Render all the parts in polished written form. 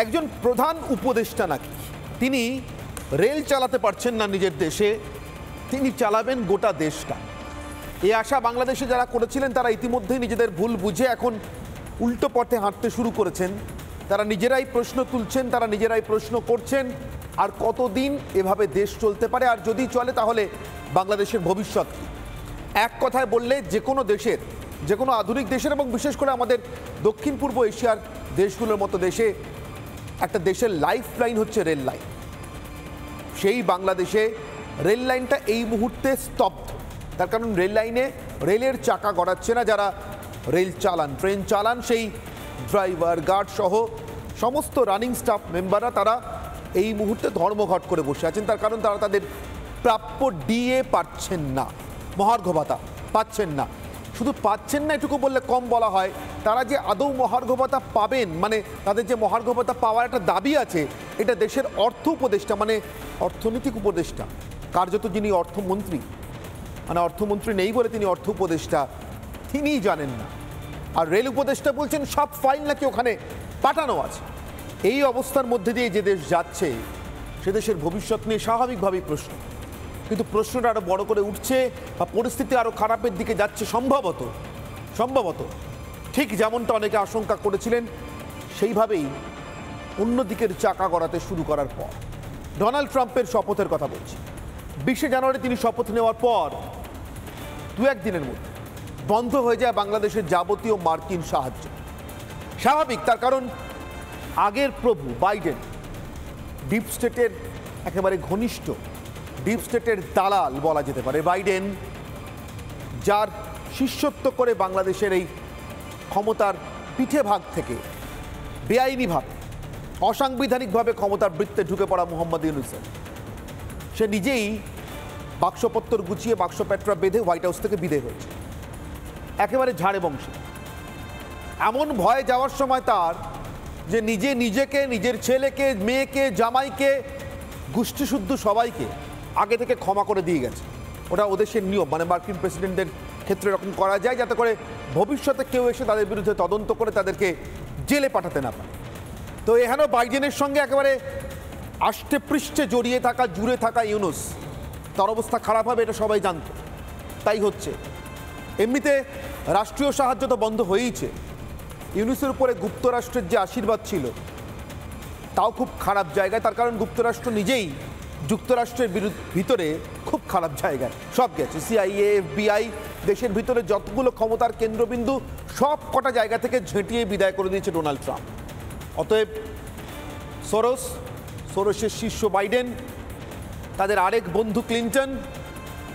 একজন প্রধান উপদেষ্টা নাকি তিনি রেল চালাতে পারছেন না নিজের দেশে, তিনি চালাবেন গোটা দেশটা। এই আশা বাংলাদেশে যারা করেছিলেন তারা ইতিমধ্যেই নিজেদের ভুল বুঝে এখন উল্টো পথে হাঁটতে শুরু করেছেন। তারা নিজেরাই প্রশ্ন তুলছেন, তারা নিজেরাই প্রশ্ন করছেন আর কতদিন এভাবে দেশ চলতে পারে, আর যদি চলে তাহলে বাংলাদেশের ভবিষ্যৎ কী। এক কথায় বললে যে কোনো দেশের, যে কোনো আধুনিক দেশের এবং বিশেষ করে আমাদের দক্ষিণ পূর্ব এশিয়ার দেশগুলোর মতো দেশে একটা দেশের লাইফ লাইন হচ্ছে রেল লাইন। সেই বাংলাদেশে রেল লাইনটা এই মুহূর্তে স্তব্ধ। তার কারণ রেল লাইনে রেলের চাকা গড়াচ্ছে না যারা রেল চালান, ট্রেন চালান, সেই ড্রাইভার, গার্ড সহ সমস্ত রানিং স্টাফ মেম্বাররা তারা এই মুহূর্তে ধর্মঘট করে বসে আছেন। তার কারণ তারা তাদের প্রাপ্য ডিএ পাচ্ছেন না, মহার্ঘ ভাতা পাচ্ছেন না। শুধু পাচ্ছেন না এটুকু বললে কম বলা হয়, তারা যে আদৌ মহার্ঘ ভাতা পাবেন, মানে তাদের যে মহার্ঘ ভাতা পাওয়ার একটা দাবি আছে, এটা দেশের অর্থ উপদেষ্টা মানে অর্থনৈতিক উপদেষ্টা, কার্যত যিনি অর্থমন্ত্রী, মানে অর্থমন্ত্রী নেই বলে তিনি অর্থ উপদেষ্টা, তিনিই জানেন না। আর রেল উপদেষ্টা বলছেন সব ফাইল নাকি ওখানে পাঠানো আছে। এই অবস্থার মধ্যে দিয়ে যে দেশ যাচ্ছে সে দেশের ভবিষ্যৎ নিয়ে স্বাভাবিকভাবেই প্রশ্ন, কিন্তু প্রশ্নটা আরও বড় করে উঠছে বা পরিস্থিতি আরও খারাপের দিকে যাচ্ছে সম্ভবত ঠিক যেমনটা অনেকে আশঙ্কা করেছিলেন সেইভাবেই অন্যদিকের চাকা গড়াতে শুরু করার পর। ডোনাল্ড ট্রাম্পের শপথের কথা বলছি। 20শে জানুয়ারি তিনি শপথ নেওয়ার পর দু একদিনের মধ্যে বন্ধ হয়ে যায় বাংলাদেশের যাবতীয় মার্কিন সাহায্য। স্বাভাবিক, তার কারণ আগের প্রভু বাইডেন ডিপ স্টেটের একেবারে ঘনিষ্ঠ, ডিপ স্টেটের দালাল বলা যেতে পারে বাইডেন, যার শিষ্যত্ব করে বাংলাদেশের এই ক্ষমতার পিঠে ভাগ থেকে বেআইনিভাবে, অসাংবিধানিকভাবে ক্ষমতার বৃত্তে ঢুকে পড়া মোহাম্মদ ইউনূসের, সে নিজেই বাক্সপত্তর গুছিয়ে বাক্সপ্যাটরা বেঁধে হোয়াইট হাউস থেকে বিদায় হয়েছে একেবারে ঝাড়ে বংশে। এমন ভয়ে যাওয়ার সময় তার যে নিজেকে, নিজের ছেলেকে, মেয়েকে, জামাইকে, গোষ্ঠীশুদ্ধ সবাইকে আগে থেকে ক্ষমা করে দিয়ে গেছে। ওটা ওদেশের নিয়ম, মানে মার্কিন প্রেসিডেন্টদের ক্ষেত্রে এরকম করা যায় যাতে করে ভবিষ্যতে কেউ এসে তাদের বিরুদ্ধে তদন্ত করে তাদেরকে জেলে পাঠাতে না পারে। তো এখানেও বাইডেনের সঙ্গে একেবারে আষ্টে পৃষ্ঠে জড়িয়ে থাকা, জুড়ে থাকা ইউনূস, তার অবস্থা খারাপ হবে এটা সবাই জানত, তাই হচ্ছে। এমনিতে রাষ্ট্রীয় সাহায্য তো বন্ধ হয়েইছে, ইউনূসের উপরে যুক্তরাষ্ট্রের যে আশীর্বাদ ছিল তাও খুব খারাপ জায়গায়। তার কারণ যুক্তরাষ্ট্র নিজেই যুক্তরাষ্ট্রের ভিতরে খুব খারাপ জায়গায় সব গেছে। সিআইএ, এফবিআই, দেশের ভিতরে যতগুলো ক্ষমতার কেন্দ্রবিন্দু সব কটা জায়গা থেকে ঝেঁটিয়ে বিদায় করে দিয়েছে ডোনাল্ড ট্রাম্প। অতএব সোরসের শিষ্য বাইডেন, তাদের আরেক বন্ধু ক্লিন্টন,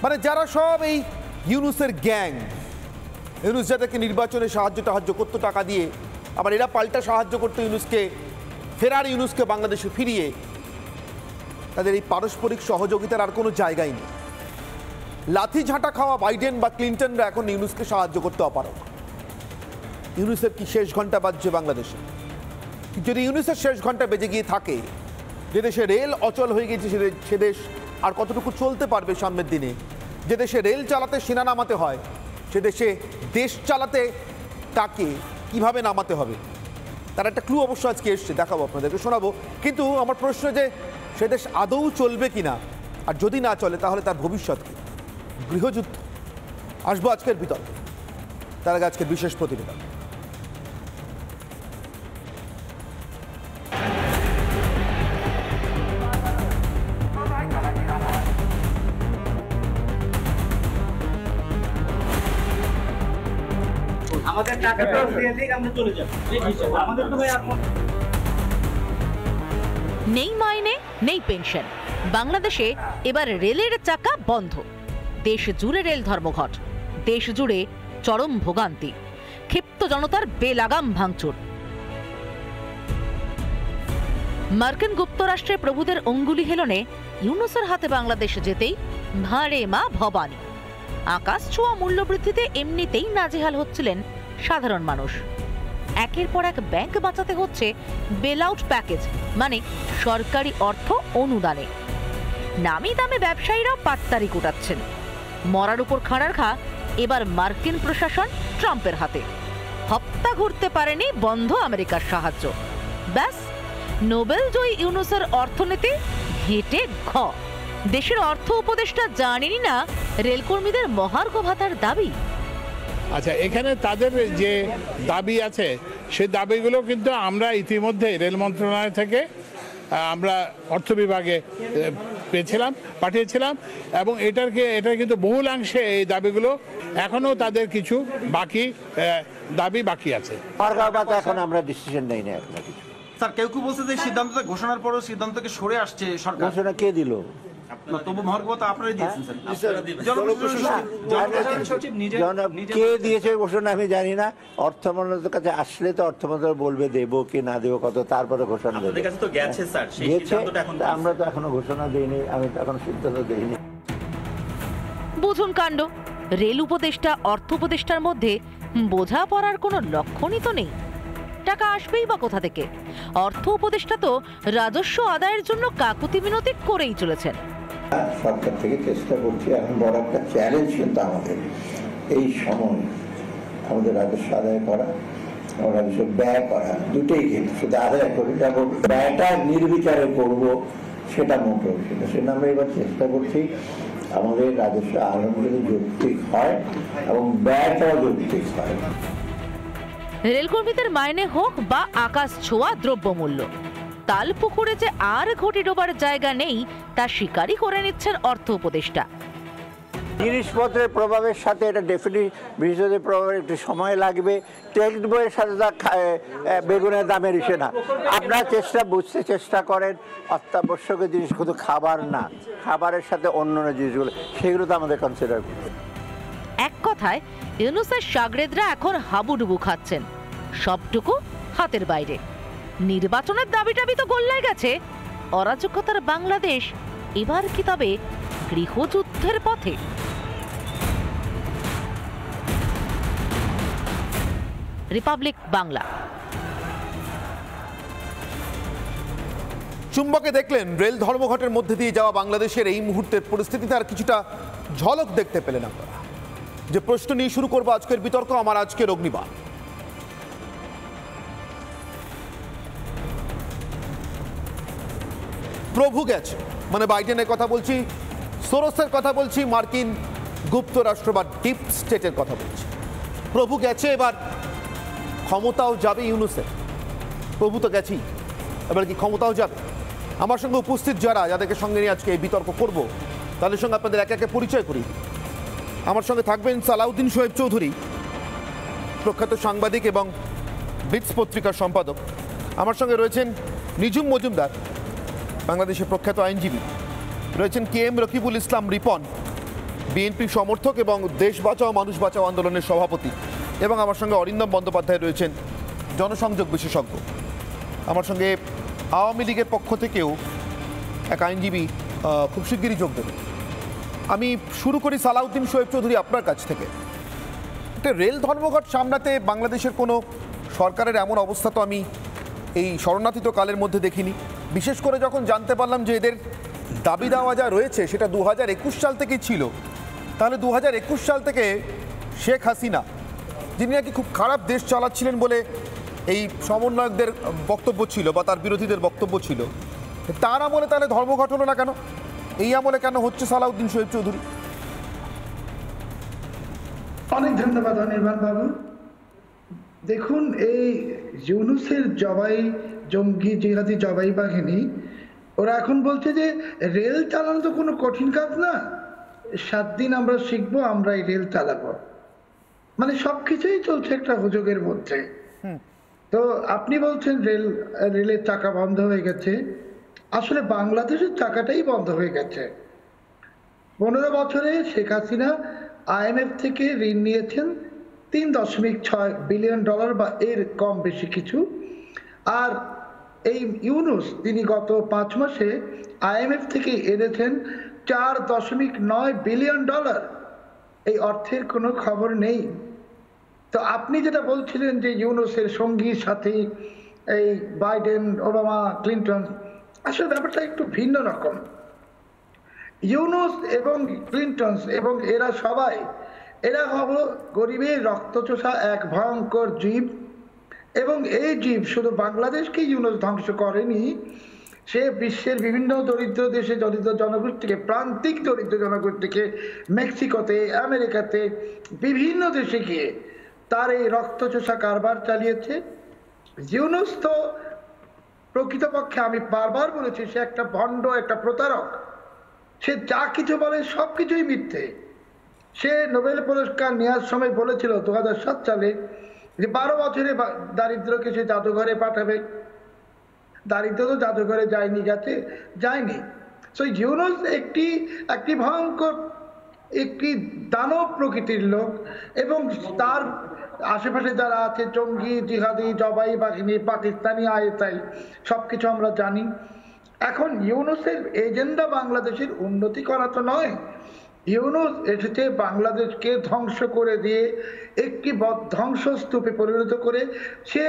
মানে যারা সব এই ইউনূসের গ্যাং, ইউনূস যাদেরকে নির্বাচনে সাহায্য করতো টাকা দিয়ে, আবার এরা পাল্টা সাহায্য করতো ইউনূসকে, ফেরার ইউনূসকে বাংলাদেশে ফিরিয়ে, তাদের এই পারস্পরিক সহযোগিতার আর কোনো জায়গাই নেই। লাথি ঝাঁটা খাওয়া বাইডেন বা ক্লিন্টনরা এখন ইউনূসকে সাহায্য করতে অপারগ। ইউনূসের কি শেষ ঘন্টা বাজছে বাংলাদেশে? যদি ইউনূসের শেষ ঘন্টা বেজে গিয়ে থাকে, যে দেশে রেল অচল হয়ে গেছে সে দেশ আর কতটুকু চলতে পারবে সামনের দিনে? যে দেশে রেল চালাতে সেনা নামাতে হয়, সে দেশে দেশ চালাতে তাকে কিভাবে নামাতে হবে তার একটা ক্লু অবশ্য আজকে এসছে, দেখাবো আপনাদেরকে, শোনাবো। কিন্তু আমার প্রশ্ন যে সে দেশ আদৌ চলবে কিনা, আর যদি না চলে তাহলে তার ভবিষ্যৎ কি? গৃহযুদ্ধ? আসবো আজকের বিতর্কে, তার আগে আজকের বিশেষ প্রতিবেদন। আমাদের টাকাটা দিয়ে দিক, আমরা চলে যাব। আমাদের তো ভাই নেই মাইনে, নেই পেনশন। বাংলাদেশে এবার রেলের চাকা বন্ধ। দেশ জুড়ে রেল ধর্মঘট, দেশ জুড়ে চরম ভোগান্তি, ক্ষিপ্ত জনতার বেলাগাম ভাঙচুর। মার্কিন যুক্তরাষ্ট্রের প্রভুদের অঙ্গুলি হেলনে ইউনূসের হাতে বাংলাদেশ যেতেই ভাঁড়ে মা ভবানী। আকাশ ছোঁয়া মূল্যবৃদ্ধিতে এমনিতেই নাজেহাল হচ্ছিলেন সাধারণ মানুষ। একের পর এক ব্যাংক বাঁচাতে হচ্ছে বেল আউট প্যাকেজ, মানে সরকারি অর্থ অনুদানে। নামি দামে ব্যবসায়ীরাও পাট্টারি কুটাচ্ছেন। মরার উপর খাড়ার ঘা এবার মার্কিন প্রশাসন ট্রাম্পের হাতে। হপ্তা ঘুরতে পারেনি বন্ধ আমেরিকার সাহায্য। ব্যাস নোবেল জয়ী ইউনূসের অর্থনীতি ঘেঁটে ঘ। দেশের অর্থ উপদেষ্টা জানেনই না রেলকর্মীদের মহার্ঘ ভাতার দাবি। আচ্ছা, এখানে তাদের যে দাবি আছে সেই দাবিগুলো কিন্তু আমরা ইতিমধ্যে রেল মন্ত্রণালয় থেকে আমরা অর্থ বিভাগে পাঠিয়েছিলাম এবং এটা কিন্তু বহুলাংশে এই দাবিগুলো এখনো তাদের কিছু দাবি বাকি আছে। এখন আমরা ডিসিশন নেই না এখন কিছু। স্যার, কেউ বলছে যে সিদ্ধান্তটা ঘোষণার পরও সিদ্ধান্ত থেকে সরে আসছে সরকার। ঘোষণা কে দিল? তবু মহার্ঘ ভাতা আপনারাই দিয়েছেন কে দিয়েছে ঘোষণা আমি জানি না। অর্থ মন্ত্রণালয়ের কাছে আসলে তো অর্থ মন্ত্রণালয় বলবে দেবো কি না দেবো কত, তারপরে ঘোষণা দেবে। আমরা তো এখনো ঘোষণা দিইনি, আমি তো এখন সিদ্ধান্ত দিইনি। বুঝুন কাণ্ড, রেল উপদেষ্টা অর্থ উপদেষ্টার মধ্যে বোঝাপড়ার কোনো লক্ষণই তো নেই। টাকা আসবেই বা কোথা থেকে? অর্থ উপদেষ্টা তো রাজস্ব আদায়ের জন্য কাকুতি মিনতি করেই চলেছেন। সরকার থেকে চেষ্টা করছি, এখন বড় একটা চ্যালেঞ্জ কিন্তু আমাদের এই সময় আমাদের রাজস্ব আদায় করা এবং রাজস্ব ব্যয় করা দুটোই, কিন্তু শুধু আদায় করি এবং ব্যয়টা নির্বিচারে করব সেটা মোটেও সেটা আমরা এবার চেষ্টা করছি আমাদের রাজস্ব আলমগুলো যৌক্তিক হয় এবং ব্যয়টাও যৌক্তিক হয়। রেলকর্মীদের মাইনে হোক বা আকাশ ছোঁয়া দ্রব্যমূল্য, তাল পুকুরে যে আর ঘটি ডোবার জায়গা নেই তা স্বীকারই করে নিচ্ছেন অর্থ উপদেষ্টা। জিনিসপত্রের প্রভাবের সাথে এটা ডেফিনিট প্রভাবের একটু সময় লাগবে। টেক্সট বইয়ের সাথে বেগুনের দামের ইসে না। আপনারা বুঝতে চেষ্টা করেন অত্যাবশ্যকীয় জিনিস শুধু খাবার না, খাবারের সাথে অন্য জিনিসগুলো সেগুলো তো আমাদের কনসিডার করতে। এক কথায় ইউনূসের শাগরেদরা এখন হাবুডুবু খাচ্ছেন, সবটুকু হাতের বাইরে। নির্বাচনের দাবি তো গোল্লায় গেছে, অরাজকতার বাংলাদেশ এবার কি তবে গৃহযুদ্ধের পথে? রিপাবলিক বাংলা। চুম্বকে দেখলেন রেল ধর্মঘটের মধ্যে দিয়ে যাওয়া বাংলাদেশের এই মুহূর্তের পরিস্থিতি, তার কিছুটা ঝলক দেখতে পেলেন আপনারা। যে প্রশ্ন নিয়ে শুরু করবো আজকের বিতর্ক, আমার আজকের অগ্নিবাণ। প্রভু গেছে, মানে বাইডেনের কথা বলছি, সোরসের কথা বলছি, মার্কিন গুপ্তরাষ্ট্র বা ডিপ স্টেটের কথা বলছি। প্রভু গেছে, এবার ক্ষমতাও যাবে ইউনূসের। প্রভু তো গেছেই, এবার কি ক্ষমতাও যাবে? আমার সঙ্গে উপস্থিত যাদেরকে সঙ্গে নিয়ে আজকে এই বিতর্ক করব, তাদের সঙ্গে আপনাদের একে একে পরিচয় করি। আমার সঙ্গে থাকবেন সালাউদ্দিন শোয়েব চৌধুরী, প্রখ্যাত সাংবাদিক এবং বিটস পত্রিকার সম্পাদক। আমার সঙ্গে রয়েছেন নিজুম মজুমদার, বাংলাদেশের প্রখ্যাত আইনজীবী। রয়েছেন KM রকিবুল ইসলাম রিপন, বিএনপি সমর্থক এবং দেশ বাঁচাও মানুষ বাঁচাও আন্দোলনের সভাপতি। এবং আমার সঙ্গে অরিন্দম বন্দ্যোপাধ্যায় রয়েছেন, জনসংযোগ বিশেষজ্ঞ। আমার সঙ্গে আওয়ামী লীগের পক্ষ থেকেও এক আইনজীবী খুব শিগগিরই যোগ দেবেন। আমি শুরু করি সালাউদ্দিন শোয়েব চৌধুরী আপনার কাছ থেকে। একটা রেল ধর্মঘট সামলাতে বাংলাদেশের কোনো সরকারের এমন অবস্থা তো আমি এই শরণার্থিত কালের মধ্যে দেখিনি। বিশেষ করে যখন জানতে পারলাম যে এদের দাবি দেওয়া যা রয়েছে সেটা 2021 সাল থেকেই ছিল, তাহলে 2021 সাল থেকে শেখ হাসিনা, যিনি নাকি খুব খারাপ দেশ চালাচ্ছিলেন বলে এই সমন্বয়কদের বক্তব্য ছিল বা তার বিরোধীদের বক্তব্য ছিল, তার আমলে তাহলে ধর্মঘট হলো না কেন? এই আমলে কেন হচ্ছে সালাউদ্দিন শোয়েব চৌধুরী? অনেক ধন্যবাদ অনির্বাণ বাবু। দেখুন, এই ইউনূসের জঙ্গি জিহাদি জবাই বাহিনী ওরা এখন বলছে যে রেল চালানো তো কোনো কঠিন কাজ না, 7 দিন আমরা শিখবো, আমরা এই রেল চালাবো। মানে সবকিছুই চলছে একটা হুজুগের মধ্যে। তো আপনি বলছেন রেলের চাকা বন্ধ হয়ে গেছে, আসলে বাংলাদেশের চাকাটাই বন্ধ হয়ে গেছে। 15 বছরে শেখ হাসিনা IMF থেকে ঋণ নিয়েছেন $3.6 বিলিয়ন বা এর কম বেশি কিছু। আর এই ইউনূস তিনি গত 5 মাসে IMF থেকে এনেছেন $4.9 বিলিয়ন। এই অর্থের কোনো খবর নেই। তো আপনি যেটা বলছিলেন যে ইউনূসের সঙ্গী সাথী এই বাইডেন, ওবামা, ক্লিন্টন, আসলে ব্যাপারটা একটু ভিন্ন রকম। ইউনূস এবং ক্লিন্টন এবং এরা হলো গরিবের রক্তচোষা এক ভয়ঙ্কর জীব, এবং এই জীব শুধু বাংলাদেশকে ইউনুস ধ্বংস করেনি, সে বিশ্বের বিভিন্ন দরিদ্র দেশে দরিদ্র জনগোষ্ঠীকে, প্রান্তিক দরিদ্র জনগোষ্ঠীকে, মেক্সিকোতে, আমেরিকাতে, বিভিন্ন দেশে গিয়ে তার এই রক্তচোষা কারবার চালিয়েছে। ইউনুস তো প্রকৃতপক্ষে, আমি বারবার বলেছি, সে একটা ভণ্ড, একটা প্রতারক। সে যা কিছু বলে সব কিছুই মিথ্যে। সে নোবেল পুরস্কার নেওয়ার সময় বলেছিল 2007 সালে যে 12 বছরে দারিদ্রকে সে জাদুঘরে পাঠাবে। দারিদ্র তো জাদুঘরে যায়নি, যায়নি। সো ইউনুস একটি ভয়ঙ্কর, একটি দানব প্রকৃতির লোক, এবং তার আশেপাশে যারা আছে জঙ্গি, জিহাদি, জবাই বাহিনী, পাকিস্তানি আইএসআই, সবকিছু আমরা জানি। এখন ইউনুসের এজেন্ডা বাংলাদেশের উন্নতি করা তো নয়। ইউনুস এসেছে বাংলাদেশকে ধ্বংস করে দিয়ে একটি ধ্বংসস্তূপে পরিণত করে সে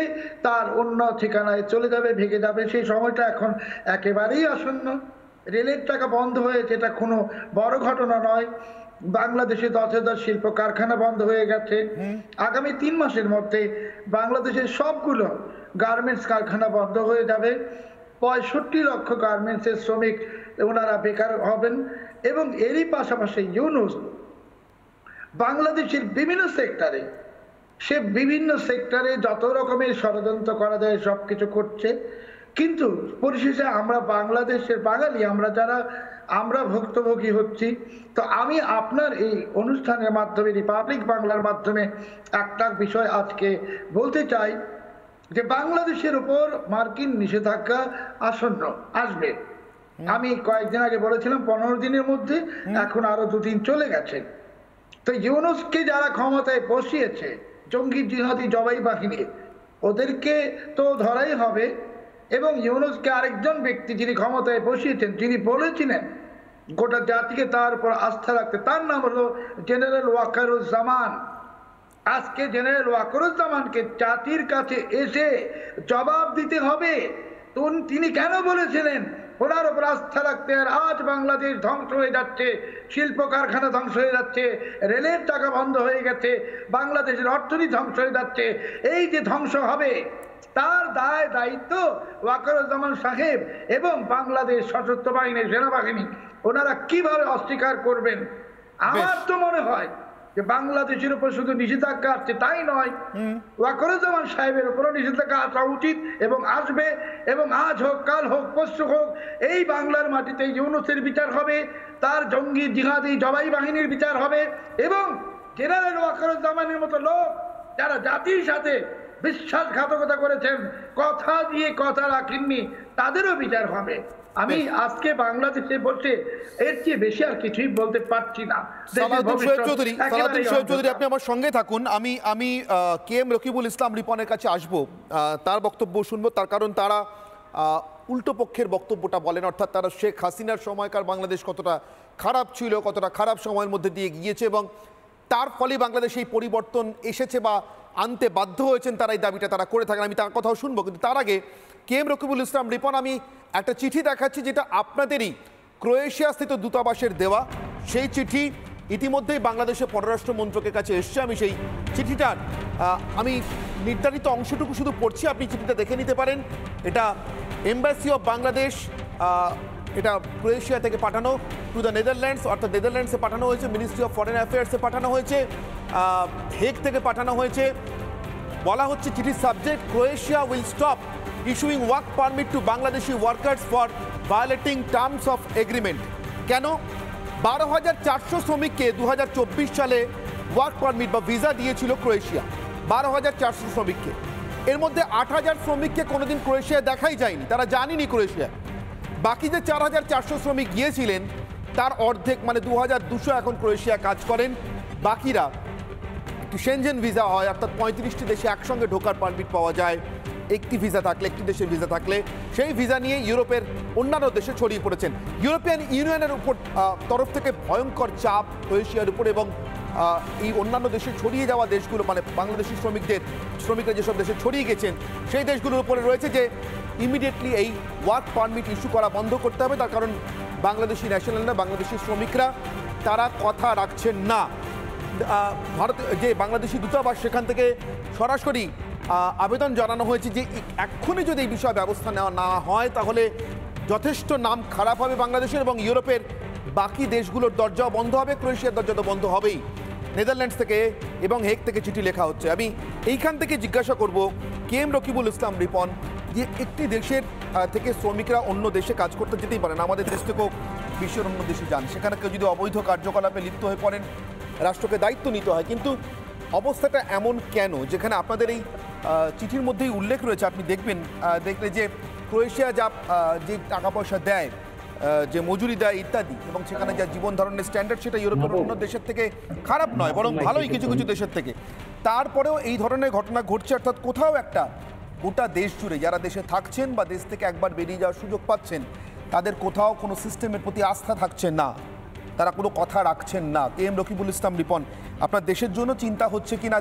তার অন্য ঠিকানায় চলে যাবে, ভেঙে যাবে। সেই সময়টা এখন একেবারেই আসন্ন। রেলের টাকা বন্ধ হয়েছে, এটা কোনো বড় ঘটনা নয়। বাংলাদেশে 10,000 শিল্প কারখানা বন্ধ হয়ে গেছে। আগামী 3 মাসের মধ্যে বাংলাদেশের সবগুলো গার্মেন্টস কারখানা বন্ধ হয়ে যাবে। 65 লক্ষ গার্মেন্টসের শ্রমিক ওনারা বেকার হবেন। এবং এরই পাশাপাশি ইউনুস বাংলাদেশের বিভিন্ন সেক্টরে যত রকমের ষড়যন্ত্র করা যায় সবকিছু করছে। কিন্তু পরিশেষে আমরা বাংলাদেশের বাঙালি, আমরা ভুক্তভোগী হচ্ছি। তো আমি আপনার এই অনুষ্ঠানের মাধ্যমে, রিপাবলিক বাংলার মাধ্যমে একটা বিষয় আজকে বলতে চাই যে বাংলাদেশের উপর মার্কিন নিষেধাজ্ঞা আসবে। আমি কয়েকদিন আগে বলেছিলাম 15 দিনের মধ্যে, এখন আরো 2 দিন চলে গেছে। তো ইউনুসকে যারা ক্ষমতায় বসিয়েছে, জঙ্গি, জিহাদি, জবাই বাহিনী, ওদেরকে তো ধরাই হবে। এবং ইউনুসকে আরেকজন ব্যক্তি যিনি ক্ষমতায় বসিয়েছেন, যিনি বলেছিলেন গোটা জাতিকে তার উপর আস্থা রাখতে, তার নাম হলো জেনারেল ওয়াকারুজ্জামান। আজকে জেনারেল ওয়াকারুজ্জামানকে জাতির কাছে এসে জবাব দিতে হবে তিনি কেন বলেছিলেন ওনার উপর আস্থা রাখতে। আর আজ বাংলাদেশ ধ্বংস হয়ে যাচ্ছে, শিল্প কারখানা ধ্বংস হয়ে যাচ্ছে, রেলের টাকা বন্ধ হয়ে গেছে, বাংলাদেশের অর্থনীতি ধ্বংস হয়ে যাচ্ছে। এই যে ধ্বংস হবে, তার দায়িত্ব ওয়াকারুজ্জামান সাহেব এবং বাংলাদেশ সশস্ত্র বাহিনী, সেনাবাহিনী, ওনারা কিভাবে অস্বীকার করবেন? আমার তো মনে হয় যে বাংলাদেশের উপর শুধু নিষেধাজ্ঞা আসছে তাই নয়, ওয়াকারুজ্জামান সাহেবের উপরও নিষেধাজ্ঞা আসা উচিত এবং আসবে। এবং আজ হোক, কাল হোক, পরশু হোক, এই বাংলার মাটিতে ইউনুসের বিচার হবে, তার জঙ্গি, জিহাদি, জবাই বাহিনীর বিচার হবে, এবং জেনারেল ওয়াকারুজ্জামানের মতো লোক যারা জাতির সাথে বিশ্বাসঘাতকতা করেছেন, কথা দিয়ে কথা রাখেননি, তাদেরও বিচার হবে। আমি আজকে বাংলাদেশে বসে এর চেয়ে বেশি আর কিছুই বলতে পারছি না। চৌধুরী, আপনি আমার সঙ্গে থাকুন। আমি KM রকিবুল ইসলাম রিপনের কাছে আসবো, তার বক্তব্য শুনবো। তার কারণ তারা উল্টো পক্ষের বক্তব্যটা বলেন, অর্থাৎ তারা শেখ হাসিনার সময়কার বাংলাদেশ কতটা খারাপ ছিল, কতটা খারাপ সময়ের মধ্যে দিয়ে গিয়েছে, এবং তার ফলে বাংলাদেশে এই পরিবর্তন এসেছে বা আনতে বাধ্য হয়েছেন, তারা এই দাবিটা তারা করে থাকেন। আমি তার কথাও শুনবো, কিন্তু তার আগে KM রকিবুল ইসলাম রিপন, আমি একটা চিঠি দেখাচ্ছি যেটা আপনাদেরই ক্রোয়েশিয়া স্থিত দূতাবাসের দেওয়া। সেই চিঠি ইতিমধ্যেই বাংলাদেশের পররাষ্ট্র মন্ত্রকের কাছে এসছে। আমি সেই চিঠিটার আমি নির্ধারিত অংশটুকু শুধু পড়ছি, আপনি চিঠিটা দেখে নিতে পারেন। এটা এম্বাসি অফ বাংলাদেশ, এটা ক্রোয়েশিয়া থেকে পাঠানো টু দ্য নেদারল্যান্ডস, অর্থাৎ নেদারল্যান্ডসে পাঠানো হয়েছে, মিনিস্ট্রি অফ ফরেন অ্যাফেয়ার্সে পাঠানো হয়েছে, হেগ থেকে পাঠানো হয়েছে। বলা হচ্ছে চিঠির subject, Croatia will stop issuing work permit to Bangladeshi workers for violating terms of agreement. কেন? 12,400 শ্রমিককে 2024 সালে ওয়ার্ক পারমিট বা ভিসা দিয়েছিল ক্রোয়েশিয়া, 12,400 শ্রমিককে। এর মধ্যে 8,000 শ্রমিককে কোনোদিন ক্রোয়েশিয়া দেখাই যায়নি, তারা জানেনি ক্রোয়েশিয়া। বাকি যে 4,400 শ্রমিক গিয়েছিলেন তার অর্ধেক, মানে 2,200 এখন ক্রোয়েশিয়া কাজ করেন। বাকিরা একটি সেনজেন ভিসা হয়, অর্থাৎ 35টি দেশে একসঙ্গে ঢোকার পারমিট পাওয়া যায়। একটি ভিসা থাকলে, একটি দেশের ভিসা থাকলে, সেই ভিসা নিয়ে ইউরোপের অন্যান্য দেশে ছড়িয়ে পড়েছেন। ইউরোপিয়ান ইউনিয়নের উপর তরফ থেকে ভয়ঙ্কর চাপ ক্রোয়েশিয়ার উপর, এবং এই অন্যান্য দেশে ছড়িয়ে যাওয়া দেশগুলো, মানে বাংলাদেশি শ্রমিকরা যেসব দেশে ছড়িয়ে গেছেন সেই দেশগুলোর উপরে রয়েছে যে ইমিডিয়েটলি এই ওয়ার্ক পারমিট ইস্যু করা বন্ধ করতে হবে। তার কারণ বাংলাদেশি ন্যাশনাল না, বাংলাদেশি শ্রমিকরা তারা কথা রাখছেন না। ভারত যে বাংলাদেশি দূতাবাস, সেখান থেকে সরাসরি আবেদন জানানো হয়েছে যে এক্ষুনি যদি এই বিষয়ে ব্যবস্থা নেওয়া না হয় তাহলে যথেষ্ট নাম খারাপ হবে বাংলাদেশের, এবং ইউরোপের বাকি দেশগুলোর দরজাও বন্ধ হবে, ক্রোয়েশিয়ার দরজা তো বন্ধ হবেই। নেদারল্যান্ডস থেকে এবং হেগ থেকে চিঠি লেখা হচ্ছে। আমি এইখান থেকে জিজ্ঞাসা করব KM রকিবুল ইসলাম রিপন, যে একটি দেশের থেকে শ্রমিকরা অন্য দেশে কাজ করতে যেতেই পারেন, আমাদের দেশ থেকেও বিশ্বের অন্য দেশে যান, সেখানে কেউ যদি অবৈধ কার্যকলাপে লিপ্ত হয়ে পড়েন রাষ্ট্রকে দায়িত্ব নিতে হয়। কিন্তু অবস্থাটা এমন কেন, যেখানে আপনাদের এই চিঠির মধ্যেই উল্লেখ রয়েছে, আপনি দেখলে যে ক্রোয়েশিয়া যে টাকা পয়সা দেয়, যে মজুরি দেয় ইত্যাদি, এবং সেখানে যা জীবন ধারণের স্ট্যান্ডার্ড সেটা ইউরোপের অন্য দেশের থেকে খারাপ নয়, বরং ভালোই কিছু কিছু দেশের থেকে। তারপরেও এই ধরনের ঘটনা ঘটছে, অর্থাৎ কোথাও একটা গোটা দেশ জুড়ে যারা দেশে থাকছেন বা দেশ থেকে একবার বেরিয়ে যাওয়ার সুযোগ পাচ্ছেন, তাদের কোথাও কোনো সিস্টেমের প্রতি আস্থা থাকছে না, তারা কোনো কথা রাখছেন না। KM রকিবুল ইসলাম রিপন, আপনার দেশের জন্য চিন্তা হচ্ছে কি না,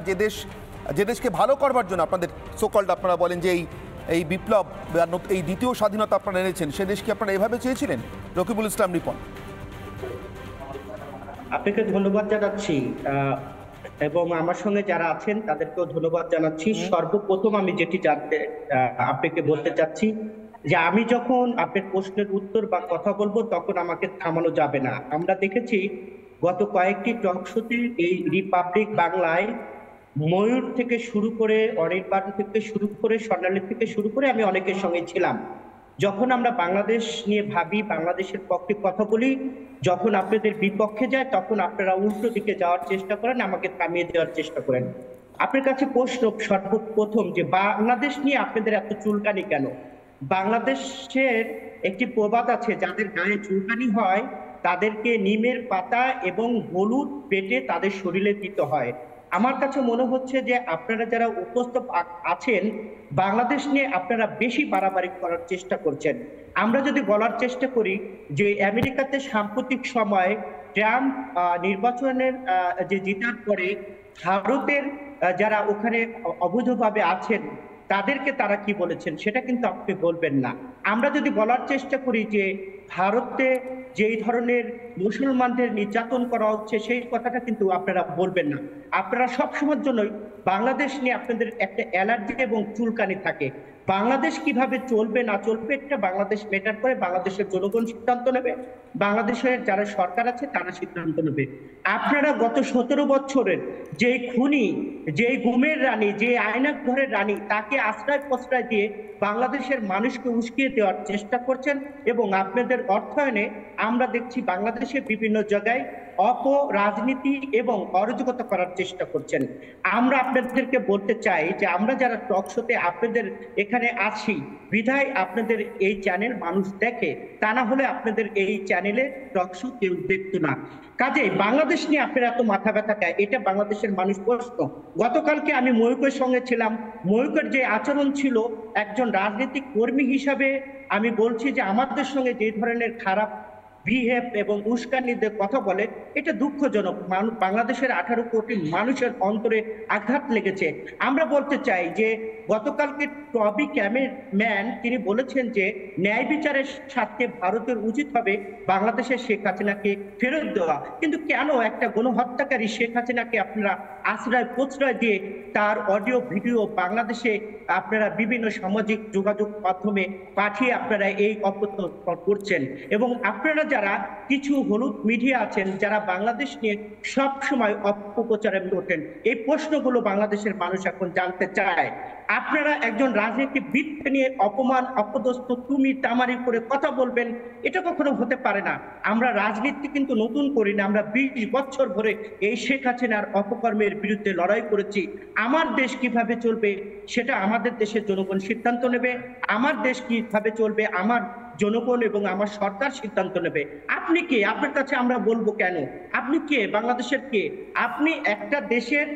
যে দেশকে ভালো করবার জন্য আপনাদের সোকল্ড আপনারা বলেন যে এই বিপ্লব, এই দ্বিতীয় স্বাধীনতা আপনারা এনেছেন, সে দেশকে আপনারা এভাবে চেয়েছিলেন? রকিবুল ইসলাম রিপন। আপনাকে ধন্যবাদ জানাচ্ছি এবং আমার সঙ্গে যারা আছেন তাদেরকেও ধন্যবাদ জানাচ্ছি। সর্বপ্রথম আমি যেটি আপনাকে বলতে চাচ্ছি যে আমি যখন আপনার প্রশ্নের উত্তর বা কথা বলবো তখন আমাকে থামানো যাবে না। আমরা দেখেছি গত কয়েকটি টক শোতে এই রিপাবলিক বাংলায় ময়ূর থেকে শুরু করে, অনির্বাণ থেকে শুরু করে, স্বর্ণালী থেকে শুরু করে আমি অনেকের সঙ্গে ছিলাম। যখন আমরা বাংলাদেশ নিয়ে ভাবি, বাংলাদেশের পক্ষে কথা বলি, যখন আপনাদের বিপক্ষে যায় তখন আপনারা উল্টো দিকে যাওয়ার চেষ্টা করেন, আমাকে থামিয়ে দেওয়ার চেষ্টা করেন। আপনার কাছে প্রশ্ন সর্বপ্রথম যে বাংলাদেশ নিয়ে আপনাদের এত চুলকানি কেন? বাংলাদেশের একটি প্রবাদ আছে, যাদের গায়ে চুলকানি হয় তাদেরকে নিমের পাতা এবং হলুদ বেটে তাদের শরীরে দিতে হয়। আমার কাছে মনে হচ্ছে যে আপনারা যারা উপস্থিত আছেন বাংলাদেশ নিয়ে আপনারা বেশি বাড়াবাড়ি করার চেষ্টা করছেন। আমরা যদি বলার চেষ্টা করি যে আমেরিকাতে সাম্প্রতিক সময়ে ট্রাম্প নির্বাচনের যে জেতার পরে ভারতের যারা ওখানে অবৈধভাবে আছেন তাদেরকে তারা কি বলেছেন সেটা কিন্তু আপনি বলবেন না। আমরা যদি বলার চেষ্টা করি যে ভারতে যেই ধরনের মুসলমানদের নির্যাতন করা হচ্ছে সেই কথাটা কিন্তু আপনারা বলবেন না। আপনারা সবসময়ের জন্যই বাংলাদেশ নিয়ে আপনাদের একটা অ্যালার্জি এবং চুলকানি থাকে। বাংলাদেশ কিভাবে চলবে না চলবে এটা বাংলাদেশ ম্যাটার করে, বাংলাদেশের জনগণ সিদ্ধান্ত নেবে, বাংলাদেশের যারা সরকার আছে তারা সিদ্ধান্ত নেবে। আপনারা গত 17 বছরের যে খুনি, যে গুমের রানী, যে আয়নার ঘরের রানী, তাকে আশ্রয় প্রশ্রয় দিয়ে বাংলাদেশের মানুষকে উস্কিয়ে দেওয়ার চেষ্টা করছেন এবং আপনাদের অর্থায়নে আমরা দেখছি বাংলাদেশের বিভিন্ন জায়গায় অপরাজনীতি এবং অরাজকতা করার চেষ্টা করছেন। আমরা আপনাদেরকে বলতে চাই যে আমরা যারা টক শোতে আপনাদের এখানে আছি বিধায় আপনাদের এই চ্যানেল মানুষ দেখে, তা না হলে আপনাদের এই চ্যানেলে টক শো কেউ দেখতো না। কাজেই বাংলাদেশ নিয়ে আপনারা এত মাথা ব্যথা খায়, এটা বাংলাদেশের মানুষ প্রশ্ন। গতকালকে আমি ময়ূকের সঙ্গে ছিলাম, ময়ূকের যে আচরণ ছিল একজন রাজনৈতিক কর্মী হিসাবে আমি বলছি যে আমাদের সঙ্গে যে ধরনের খারাপ বিহেভ এবং উস্কানিদের কথা বলে এটা দুঃখজনক। বাংলাদেশের 18 কোটি মানুষের অন্তরে আঘাত লেগেছে। আমরা বলতে চাই যে গতকালকে টবি ক্যামেরম্যান তিনি বলেছেন যে ন্যায় বিচারের স্বার্থে ভারতের উচিত হবে বাংলাদেশের শেখ হাসিনাকে ফেরত দেওয়া। কিন্তু কেন একটা গণহত্যাকারী শেখ হাসিনাকে আপনারা আশ্রয় প্রশ্রয় দিয়ে তার অডিও ভিডিও বাংলাদেশে আপনারা বিভিন্ন সামাজিক যোগাযোগ মাধ্যমে পাঠিয়ে আপনারা এই অপতন করছেন? এবং আপনারা যারা কিছু হলুদ মিডিয়া আছেন যারা বাংলাদেশ নিয়ে সব সময় অপপ্রচারে ওঠেন, এই প্রশ্নগুলো বাংলাদেশের মানুষ এখন জানতে চায়। আপনারা একজন রাজনীতিবিদকে নিয়ে অপমান অপদস্থ তুমি তামারি করে কথা বলবেন, এটা কখনো হতে পারে না। আমরা রাজনীতি কিন্তু নতুন করি না, আমরা 20 বছর ধরে এই শেখ হাসিনার অপকর্মের বিরুদ্ধে লড়াই করেছি। আমার দেশ কিভাবে চলবে সেটা আমাদের দেশের জনগণ সিদ্ধান্ত নেবে, আমার দেশ কিভাবে চলবে আমার জনগণ এবং আমার সরকার সিদ্ধান্ত নেবে। আপনি কে? আপনার কাছে আমরা বলবো কেন? আপনি কে? বাংলাদেশের কে? আপনি একটা দেশের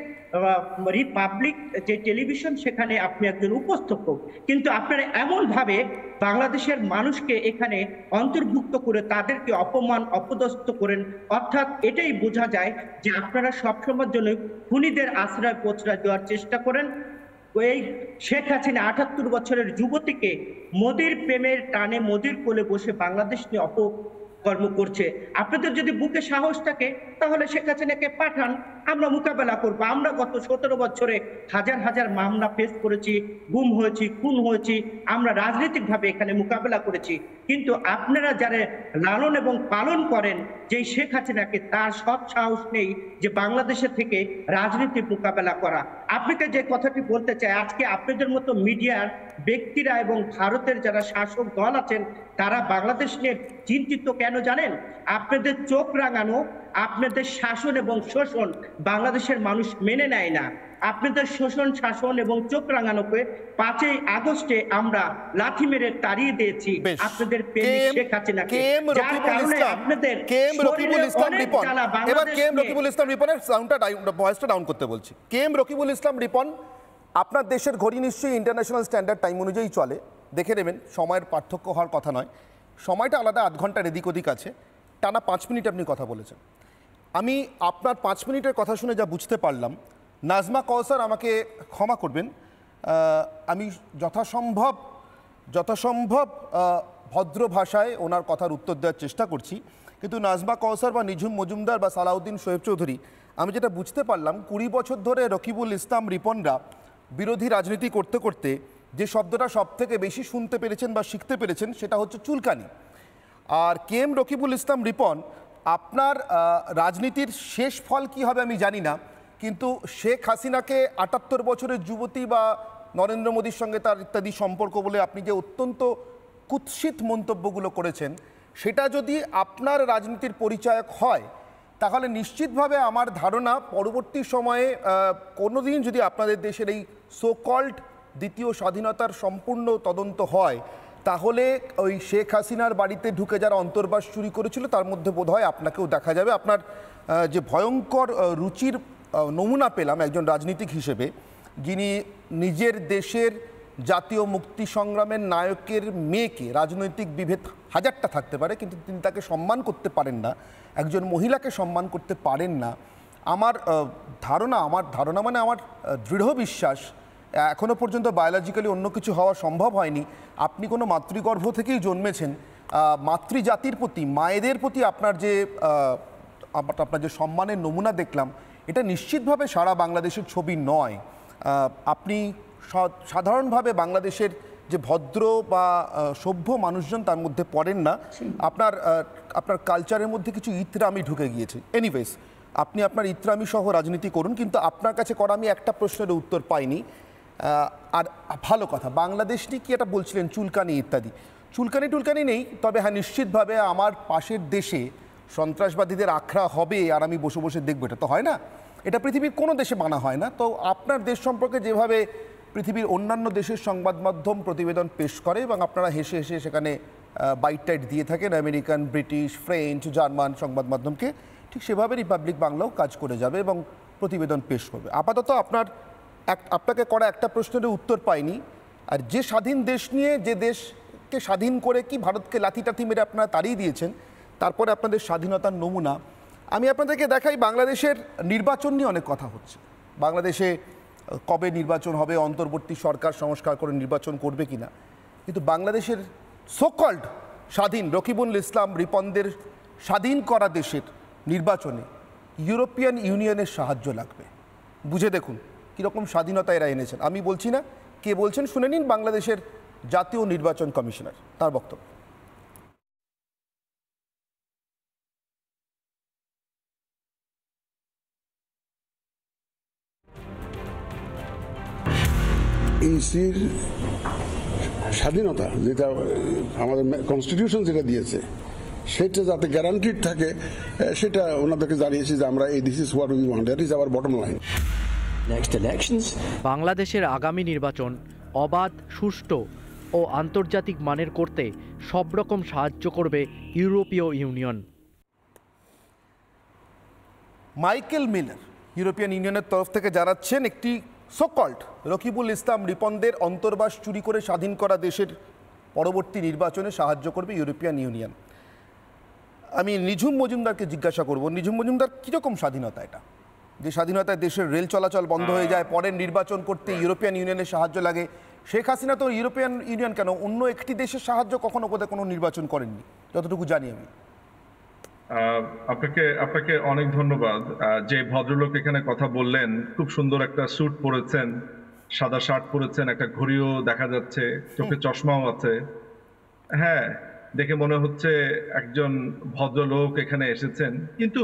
রিপাবলিক যে টেলিভিশন সেখানে আপনি একজন উপস্থাপক, কিন্তু আপনারা এমন ভাবে বাংলাদেশের মানুষকে এখানে অন্তর্ভুক্ত করে তাদেরকে অপমান অপদস্থ করেন, অর্থাৎ এটাই বোঝা যায় যে আপনারা সবসময়ের জন্য খুনিদের আশ্রয় প্রশ্রয় দেওয়ার চেষ্টা করেন। এই শেখ হাসিনা 78 বছরের যুবতীকে মোদির প্রেমের টানে মোদির কোলে বসে বাংলাদেশ নিয়ে অপকর্ম করছে। আপনাদের যদি বুকে সাহস থাকে তাহলে শেখ হাসিনাকে পাঠান, আমরা মোকাবেলা করব। আমরা গত 17 বছরে হাজার হাজার মামলা ফেস করেছি, গুম হয়েছি, খুন হয়েছি, আমরা রাজনৈতিকভাবে এখানে মোকাবেলা করেছি। কিন্তু আপনারা যারা লালন এবং পালন করেন যে শেখ হাসিনাকে, তার সৎ সাহস নেই যে বাংলাদেশের থেকে রাজনীতি মোকাবেলা করা। আপনাকে যে কথাটি বলতে চাই, আজকে আপনাদের মতো মিডিয়ার ব্যক্তিরা এবং ভারতের যারা শাসক দল আছেন তারা বাংলাদেশ নিয়ে চিন্তিত কেন জানেন? আপনাদের চোখ রাঙানো, আপনাদের শাসন এবং শোষণ বাংলাদেশের মানুষ মেনে নেয় না। আপনাদের শোষণ, শাসন এবং চোখ রাঙানোকে 5ই আগস্টে আমরা লাথি মেরে তাড়িয়ে দিয়েছি আপনাদের প্রেমিক শেখ হাসিনাকে। যার কারণে আপনাদের রকিবুল ইসলাম রিপন, এবার কেএম রকিবুল ইসলাম রিপনের সাউন্ডটা ভয়েসটা ডাউন করতে বলছি। কেএম রকিবুল ইসলাম রিপন, আপনার দেশের ঘড়ি নিশ্চয়ই ইন্টারন্যাশনাল স্ট্যান্ডার্ড টাইম অনুযায়ী চলে, দেখে নেবেন, সময়ের পার্থক্য হওয়ার কথা নয়, সময়টা আলাদা, আধ ঘন্টার এদিক ওদিক আছে, টানা 5 মিনিট আপনি কথা বলেছেন। আমি আপনার 5 মিনিটের কথা শুনে যা বুঝতে পারলাম, নাজমা কওসার আমাকে ক্ষমা করবেন, আমি যথাসম্ভব ভদ্র ভাষায় ওনার কথার উত্তর দেওয়ার চেষ্টা করছি, কিন্তু নাজমা কওসার বা নিঝুম মজুমদার বা সালাউদ্দিন শোয়েব চৌধুরী, আমি যেটা বুঝতে পারলাম 20 বছর ধরে রকিবুল ইসলাম রিপনরা বিরোধী রাজনীতি করতে করতে যে শব্দটা সব থেকে বেশি শুনতে পেরেছেন বা শিখতে পেরেছেন সেটা হচ্ছে চুলকানি। আর কেএম রকিবুল ইসলাম রিপন, আপনার রাজনীতির শেষ ফল কি হবে আমি জানি না, কিন্তু শেখ হাসিনাকে 78 বছরের যুবতী বা নরেন্দ্র মোদীর সঙ্গে তার ইত্যাদি সম্পর্ক বলে আপনি যে অত্যন্ত কুৎসিত মন্তব্যগুলো করেছেন, সেটা যদি আপনার রাজনীতির পরিচায়ক হয় তাহলে নিশ্চিতভাবে আমার ধারণা পরবর্তী সময়ে কোনোদিন যদি আপনাদের দেশের এই সো কল্ড দ্বিতীয় স্বাধীনতার সম্পূর্ণ তদন্ত হয়, তাহলে ওই শেখ হাসিনার বাড়িতে ঢুকে যারা অন্তর্বাস চুরি করেছিল তার মধ্যে বোধহয় আপনাকেও দেখা যাবে। আপনার যে ভয়ঙ্কর রুচির নমুনা পেলাম একজন রাজনীতিক হিসেবে, যিনি নিজের দেশের জাতীয় মুক্তি সংগ্রামের নায়কের মেয়েকে, রাজনৈতিক বিভেদ হাজারটা থাকতে পারে কিন্তু তিনি তাকে সম্মান করতে পারেন না, একজন মহিলাকে সম্মান করতে পারেন না। আমার ধারণা মানে আমার দৃঢ় বিশ্বাস, এখনও পর্যন্ত বায়োলজিক্যালি অন্য কিছু হওয়া সম্ভব হয়নি, আপনি কোনো মাতৃগর্ভ থেকেই জন্মেছেন, মাতৃজাতির প্রতি, মায়েদের প্রতি আপনার যে সম্মানের নমুনা দেখলাম, এটা নিশ্চিতভাবে সারা বাংলাদেশের ছবি নয়। আপনি সাধারণভাবে বাংলাদেশের যে ভদ্র বা সভ্য মানুষজন তার মধ্যে পড়েন না, আপনার কালচারের মধ্যে কিছু ইতরামি ঢুকে গিয়েছে। এনিওয়েজ, আপনি আপনার ইতরামি সহ রাজনীতি করুন, কিন্তু আপনার কাছে করা আমি একটা প্রশ্নের উত্তর পাইনি। আর ভালো কথা, বাংলাদেশ নিয়ে কি এটা বলছিলেন, চুলকানি ইত্যাদি, চুলকানি নেই, তবে হ্যাঁ নিশ্চিতভাবে আমার পাশের দেশে সন্ত্রাসবাদীদের আখড়া হবে আর আমি বসে বসে দেখবো, এটা তো হয় না, এটা পৃথিবীর কোনো দেশে মানা হয় না। তো আপনার দেশ সম্পর্কে যেভাবে পৃথিবীর অন্যান্য দেশের সংবাদ মাধ্যম প্রতিবেদন পেশ করে এবং আপনারা হেসে হেসে সেখানে বাইট টাইট দিয়ে থাকেন আমেরিকান, ব্রিটিশ, ফ্রেঞ্চ, জার্মান সংবাদ মাধ্যমকে, ঠিক সেভাবে রিপাবলিক বাংলাও কাজ করে যাবে এবং প্রতিবেদন পেশ করবে। আপাতত আপনাকে করা একটা প্রশ্নের উত্তর পাইনি। আর যে স্বাধীন দেশ নিয়ে, যে দেশকে স্বাধীন করে কি ভারতকে লাথি মেরে আপনারা তাড়িয়ে দিয়েছেন, তারপরে আপনাদের স্বাধীনতার নমুনা আমি আপনাদেরকে দেখাই। বাংলাদেশের নির্বাচন নিয়ে অনেক কথা হচ্ছে, বাংলাদেশে কবে নির্বাচন হবে, অন্তর্বর্তী সরকার সংস্কার করে নির্বাচন করবে কিনা, কিন্তু বাংলাদেশের সোকল্ড স্বাধীন রকিবুল ইসলাম রিপনদের স্বাধীন করা দেশের নির্বাচনে ইউরোপিয়ান ইউনিয়নের সাহায্য লাগবে। বুঝে দেখুন কীরকম স্বাধীনতা এরা এনেছেন। আমি বলছি না, কে বলছেন শুনে নিন, বাংলাদেশের জাতীয় নির্বাচন কমিশনার, তার বক্তব্য। ইসির স্বাধীনতা যেটা আমাদের কনস্টিটিউশন যেটা দিয়েছে সেটা যাতে গ্যারান্টিড থাকে সেটা ওনাদেরকে জানিয়েছি যে আমরা this is what we want, that is our bottom line. বাংলাদেশের আগামী নির্বাচন অবাধ, সুষ্ঠু ও আন্তর্জাতিক মানের করতে সব রকম সাহায্য করবে ইউরোপীয় ইউনিয়ন। মাইকেল মিলার ইউরোপিয়ান ইউনিয়নের তরফ থেকে জানাচ্ছেন একটি সোকল্ড রকিবুল ইসলাম রিপনদের অন্তর্বাস চুরি করে স্বাধীন করা দেশের পরবর্তী নির্বাচনে সাহায্য করবে ইউরোপিয়ান ইউনিয়ন। আমি নিঝুম মজুমদারকে জিজ্ঞাসা করব, নিঝুম মজুমদার কীরকম স্বাধীনতা এটা, যে স্বাধীনতায় দেশের রেল চলাচল বন্ধ হয়ে যায়, পরের নির্বাচন করতে ইউরোপিয়ান ইউনিয়নের সাহায্য লাগে। শেখ হাসিনা তো ইউরোপিয়ান ইউনিয়ন কেন, অন্য একটি দেশের সাহায্য কখনো কোনো নির্বাচন করেননি যতটুকু জানি আমি। আপনাকে আপনাকে অনেক ধন্যবাদ। যে ভদ্রলোক এখানে কথা বললেন, খুব সুন্দর একটা স্যুট পরেছেন, সাদা শার্ট পরেছেন, একটা ঘড়িও দেখা যাচ্ছে, চোখে চশমাও আছে। হ্যাঁ, দেখে মনে হচ্ছে একজন ভদ্রলোক এখানে এসেছেন। কিন্তু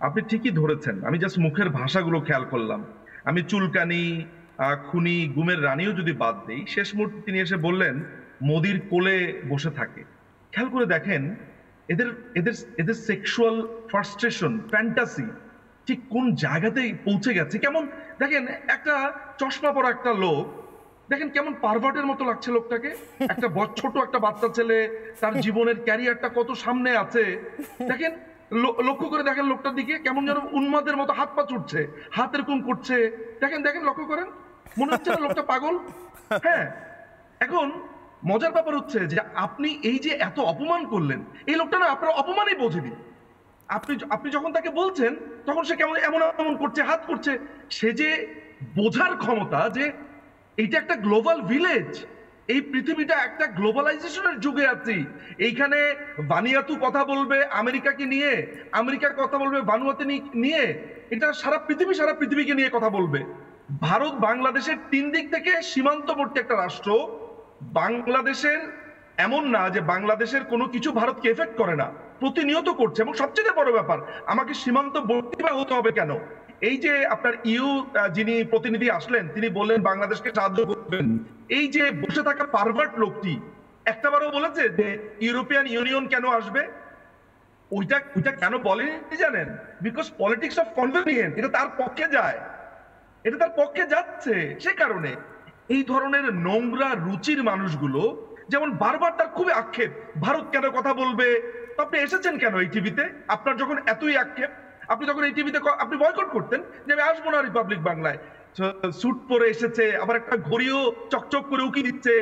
আপনি ঠিকই ধরেছেন, আমি জাস্ট মুখের ভাষাগুলো খেয়াল করলাম। আমি চুলকানি, খুনি, গুমের রানীও যদি বাদ দিই, শেষ মুহূর্তে তিনি এসে বললেন মোদির কোলে বসে থাকে। খেয়াল করে দেখেন এদের এদের এদের সেক্সুয়াল ফ্রাস্ট্রেশন, ফ্যান্টাসি ঠিক কোন জায়গাতে পৌঁছে গেছে। কেমন দেখেন, একটা চশমা পরা একটা লোক, দেখেন কেমন পারভার্টের মতো লাগছে লোকটাকে। একটা ছোট একটা বাচ্চা ছেলে, তার জীবনের ক্যারিয়ারটা কত সামনে আছে। দেখেন, লক্ষ্য করে দেখেন লোকটার দিকে, কেমন যেন উন্মাদের মতো হাত পা ছুটছে, হাত এরকম করছে। দেখেন দেখেন, লক্ষ্য করেন, মনে হচ্ছে না লোকটা পাগল? হ্যাঁ, এখন মজার ব্যাপার হচ্ছে যে আপনি এই যে এত অপমান করলেন, এই লোকটা না আপনার অপমানই বোঝেনি। আপনি যখন তাকে বলছেন তখন সে কেমন এমন এমন করছে, হাত করছে। সে যে বোঝার ক্ষমতা যে এইটা একটা গ্লোবাল ভিলেজ, এই পৃথিবীটা একটা গ্লোবালাইজেশনের যুগে আছি। এইখানে ভানুয়াতু কথা বলবে আমেরিকাকে নিয়ে, আমেরিকা কথা বলবে ভানুয়াতু নিয়ে, এটা সারা পৃথিবীকে নিয়ে কথা বলবে। ভারত বাংলাদেশের 3 দিক থেকে সীমান্তবর্তী একটা রাষ্ট্র। বাংলাদেশের এমন না যে বাংলাদেশের কোনো কিছু ভারতকে এফেক্ট করে না, প্রতিনিয়ত করছে। এবং সবচেয়ে বড় ব্যাপার, আমাকে সীমান্তবর্তী হতে হবে কেন? এই যে আপনার যিনি প্রতিনিধি আসলেন, তিনি বললেন বাংলাদেশকে সাহায্য করবেন। এই যে বসে থাকা পারভার্ট লোকটি একটাবারও বলেছে যে ইউরোপিয়ান ইউনিয়ন কেন আসবে? ওইটা কেন বলেনি জানেন? বিকজ পলিটিক্স অফ কনভেনিয়েন্স, এটা তার পক্ষে যায়, এটা তার পক্ষে যাচ্ছে। সে কারণে এই ধরনের নোংরা রুচির মানুষগুলো, যেমন বারবার তার খুবই আক্ষেপ, ভারত কেন কথা বলবে? আপনি এসেছেন কেন এই টিভিতে? আপনার যখন এতই আক্ষেপ, আপনি যখন এই টিভিতে আপনি বয়কট করতেন যে আমি আসবো না রিপাবলিক বাংলায়। স্যুট পরে এসেছে, আবার একটা ঘড়িও চকচক করে উকি দিচ্ছে,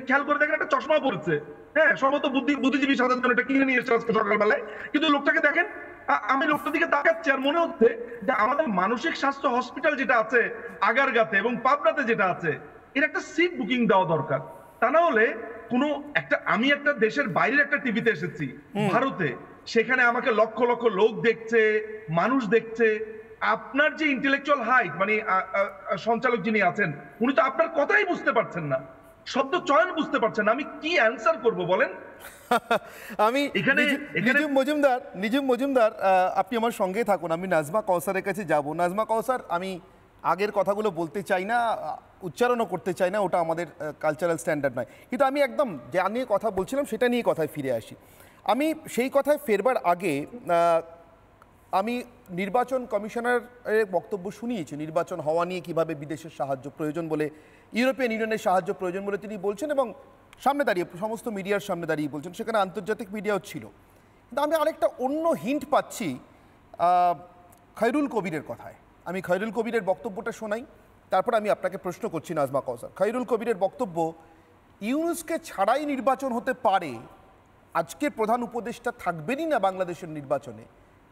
খেয়াল করে দেখেন একটা চশমা পড়েছে। হ্যাঁ, সর্বত বুদ্ধিজীবী সাধারণ এটা কিনে নিয়ে এসেছে আজকে সকালবেলায়। কিন্তু লোকটাকে দেখেন, আমি লোকটার দিকে তাকাচ্ছি আর মনে হচ্ছে যে আমাদের মানসিক স্বাস্থ্য হসপিটাল যেটা আছে আগারগাতে এবং পাবনাতে যেটা আছে, এর একটা সিট বুকিং দেওয়া দরকার। তা না হলে আমি একটা দেশের বাইরের একটা টিভিতে এসেছি ভারতে, সেখানে আমাকে লক্ষ লক্ষ লোক দেখছে, মানুষ দেখছে। আপনার যে ইন্টেলেকচুয়াল হাইট, মানে সঞ্চালক যিনি আছেন, উনি তো আপনার কথাই বুঝতে পারছেন না, শব্দ চয়ন বুঝতে পারছেন না। আমি কি অ্যান্সার করব বলেন? আমি নিজুম মজুমদার, আপনি আমার সঙ্গে থাকুন, আমি নাজমা কওসারের কাছে যাব। নাজমা কওসার, আমি আগের কথাগুলো বলতে চাই না, উচ্চারণও করতে চাই না, ওটা আমাদের কালচারাল স্ট্যান্ডার্ড নয়। কিন্তু আমি একদম যা নিয়ে কথা বলছিলাম সেটা নিয়ে কথায় ফিরে আসি। আমি সেই কথায় ফেরবার আগে আমি নির্বাচন কমিশনারের বক্তব্য শুনিয়েছি, নির্বাচন হওয়া নিয়ে কিভাবে বিদেশের সাহায্য প্রয়োজন বলে, ইউরোপিয়ান ইউনিয়নের সাহায্য প্রয়োজন বলে তিনি বলছেন, এবং সামনে দাঁড়িয়ে সমস্ত মিডিয়ার সামনে দাঁড়িয়ে বলছেন, সেখানে আন্তর্জাতিক মিডিয়াও ছিল। কিন্তু আমি আরেকটা অন্য হিন্ট পাচ্ছি খৈরুল কবিরের কথায়। আমি খৈরুল কবিরের বক্তব্যটা শোনাই, তারপর আমি আপনাকে প্রশ্ন করছি নাজমা কওসার। খৈরুল কবিরের বক্তব্য, ইউনুসকে ছাড়াই নির্বাচন হতে পারে, আজকের প্রধান উপদেষ্টা থাকবেনই না বাংলাদেশের নির্বাচনে,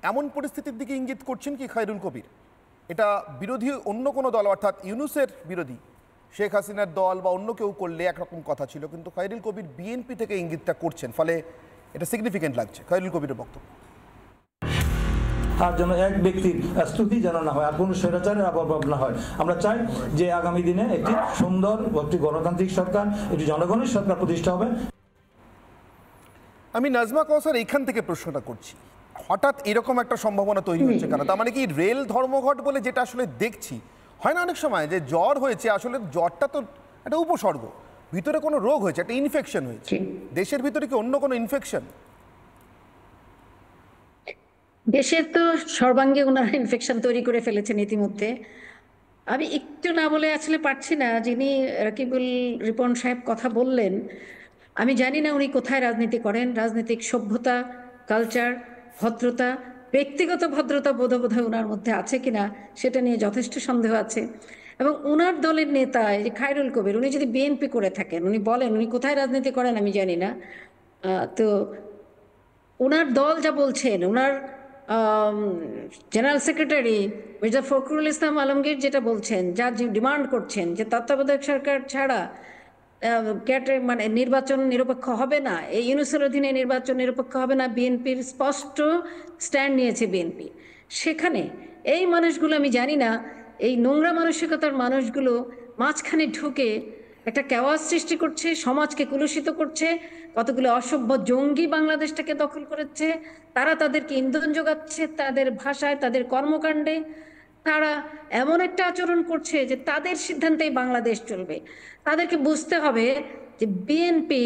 এমন পরিস্থিতির দিকে ইঙ্গিত করছেন কি খৈরুল কবির? এটা বিরোধী অন্য কোনো দল, অর্থাৎ ইউনুসের বিরোধী শেখ হাসিনার দল বা অন্য কেউ করলে একরকম কথা ছিল, কিন্তু খৈরুল কবির বিএনপি থেকে ইঙ্গিতটা করছেন, ফলে এটা সিগনিফিকেন্ট লাগছে। খৈরুল কবিরের বক্তব্য। আর যেন এক ব্যক্তির স্তুতি যেন না হয়, আর কোনো স্বৈরাচারের আবির্ভাব না হয়। আমরা চাই যে আগামী দিনে একটি সুন্দর, একটি গণতান্ত্রিক সরকার, একটি জনগণের সরকার প্রতিষ্ঠা হবে। আমি নাজমা কওসার এইখান থেকে প্রশ্নটা করছি, হঠাৎ এরকম একটা সম্ভাবনা তৈরি হচ্ছে কেন? তার মানে কি রেল ধর্মঘট বলে যেটা আসলে দেখছি, হয় না অনেক সময় যে জ্বর হয়েছে, আসলে জ্বরটা তো একটা উপসর্গ, ভিতরে কোনো রোগ হয়েছে, একটা ইনফেকশন হয়েছে। দেশের ভিতরে কি অন্য কোনো ইনফেকশন? দেশের তো সর্বাঙ্গে ওনারা ইনফেকশন তৈরি করে ফেলেছেন ইতিমধ্যে। আমি একটু না বলে আসলে পারছি না, যিনি রাকিবুল রিপন সাহেব কথা বললেন, আমি জানি না উনি কোথায় রাজনীতি করেন। রাজনৈতিক সভ্যতা, কালচার, ভদ্রতা, ব্যক্তিগত ভদ্রতা বোধবোধ ওনার মধ্যে আছে কিনা সেটা নিয়ে যথেষ্ট সন্দেহ আছে। এবং ওনার দলের নেতা যে খায়রুল কবির, উনি যদি বিএনপি করে থাকেন, উনি বলেন উনি কোথায় রাজনীতি করেন আমি জানি না, তো ওনার দল যা বলছেন, ওনার জেনারেল সেক্রেটারি মির্জা ফখরুল ইসলাম আলমগীর যেটা বলছেন, যা ডিমান্ড করছেন যে তত্ত্বাবধায়ক সরকার ছাড়া মানে নির্বাচন নিরপেক্ষ হবে না, এই ইউনূসের অধীনে নির্বাচন নিরপেক্ষ হবে না, বিএনপির স্পষ্ট স্ট্যান্ড নিয়েছে বিএনপি। সেখানে এই মানুষগুলো, আমি জানি না এই নোংরা মানসিকতার মানুষগুলো মাঝখানে ঢুকে একটা কেওয়াস সৃষ্টি করছে, সমাজকে কুলুষিত করছে, কতগুলো অসভ্য জঙ্গি বাংলাদেশটাকে দখল করেছে, তারা তাদেরকে ইন্ধন যোগাচ্ছে তাদের ভাষায়, তাদের কর্মকাণ্ডে। তারা এমন একটা আচরণ করছে যে তাদের সিদ্ধান্তেই বাংলাদেশ চলবে। তাদেরকে বুঝতে হবে যে বিএনপি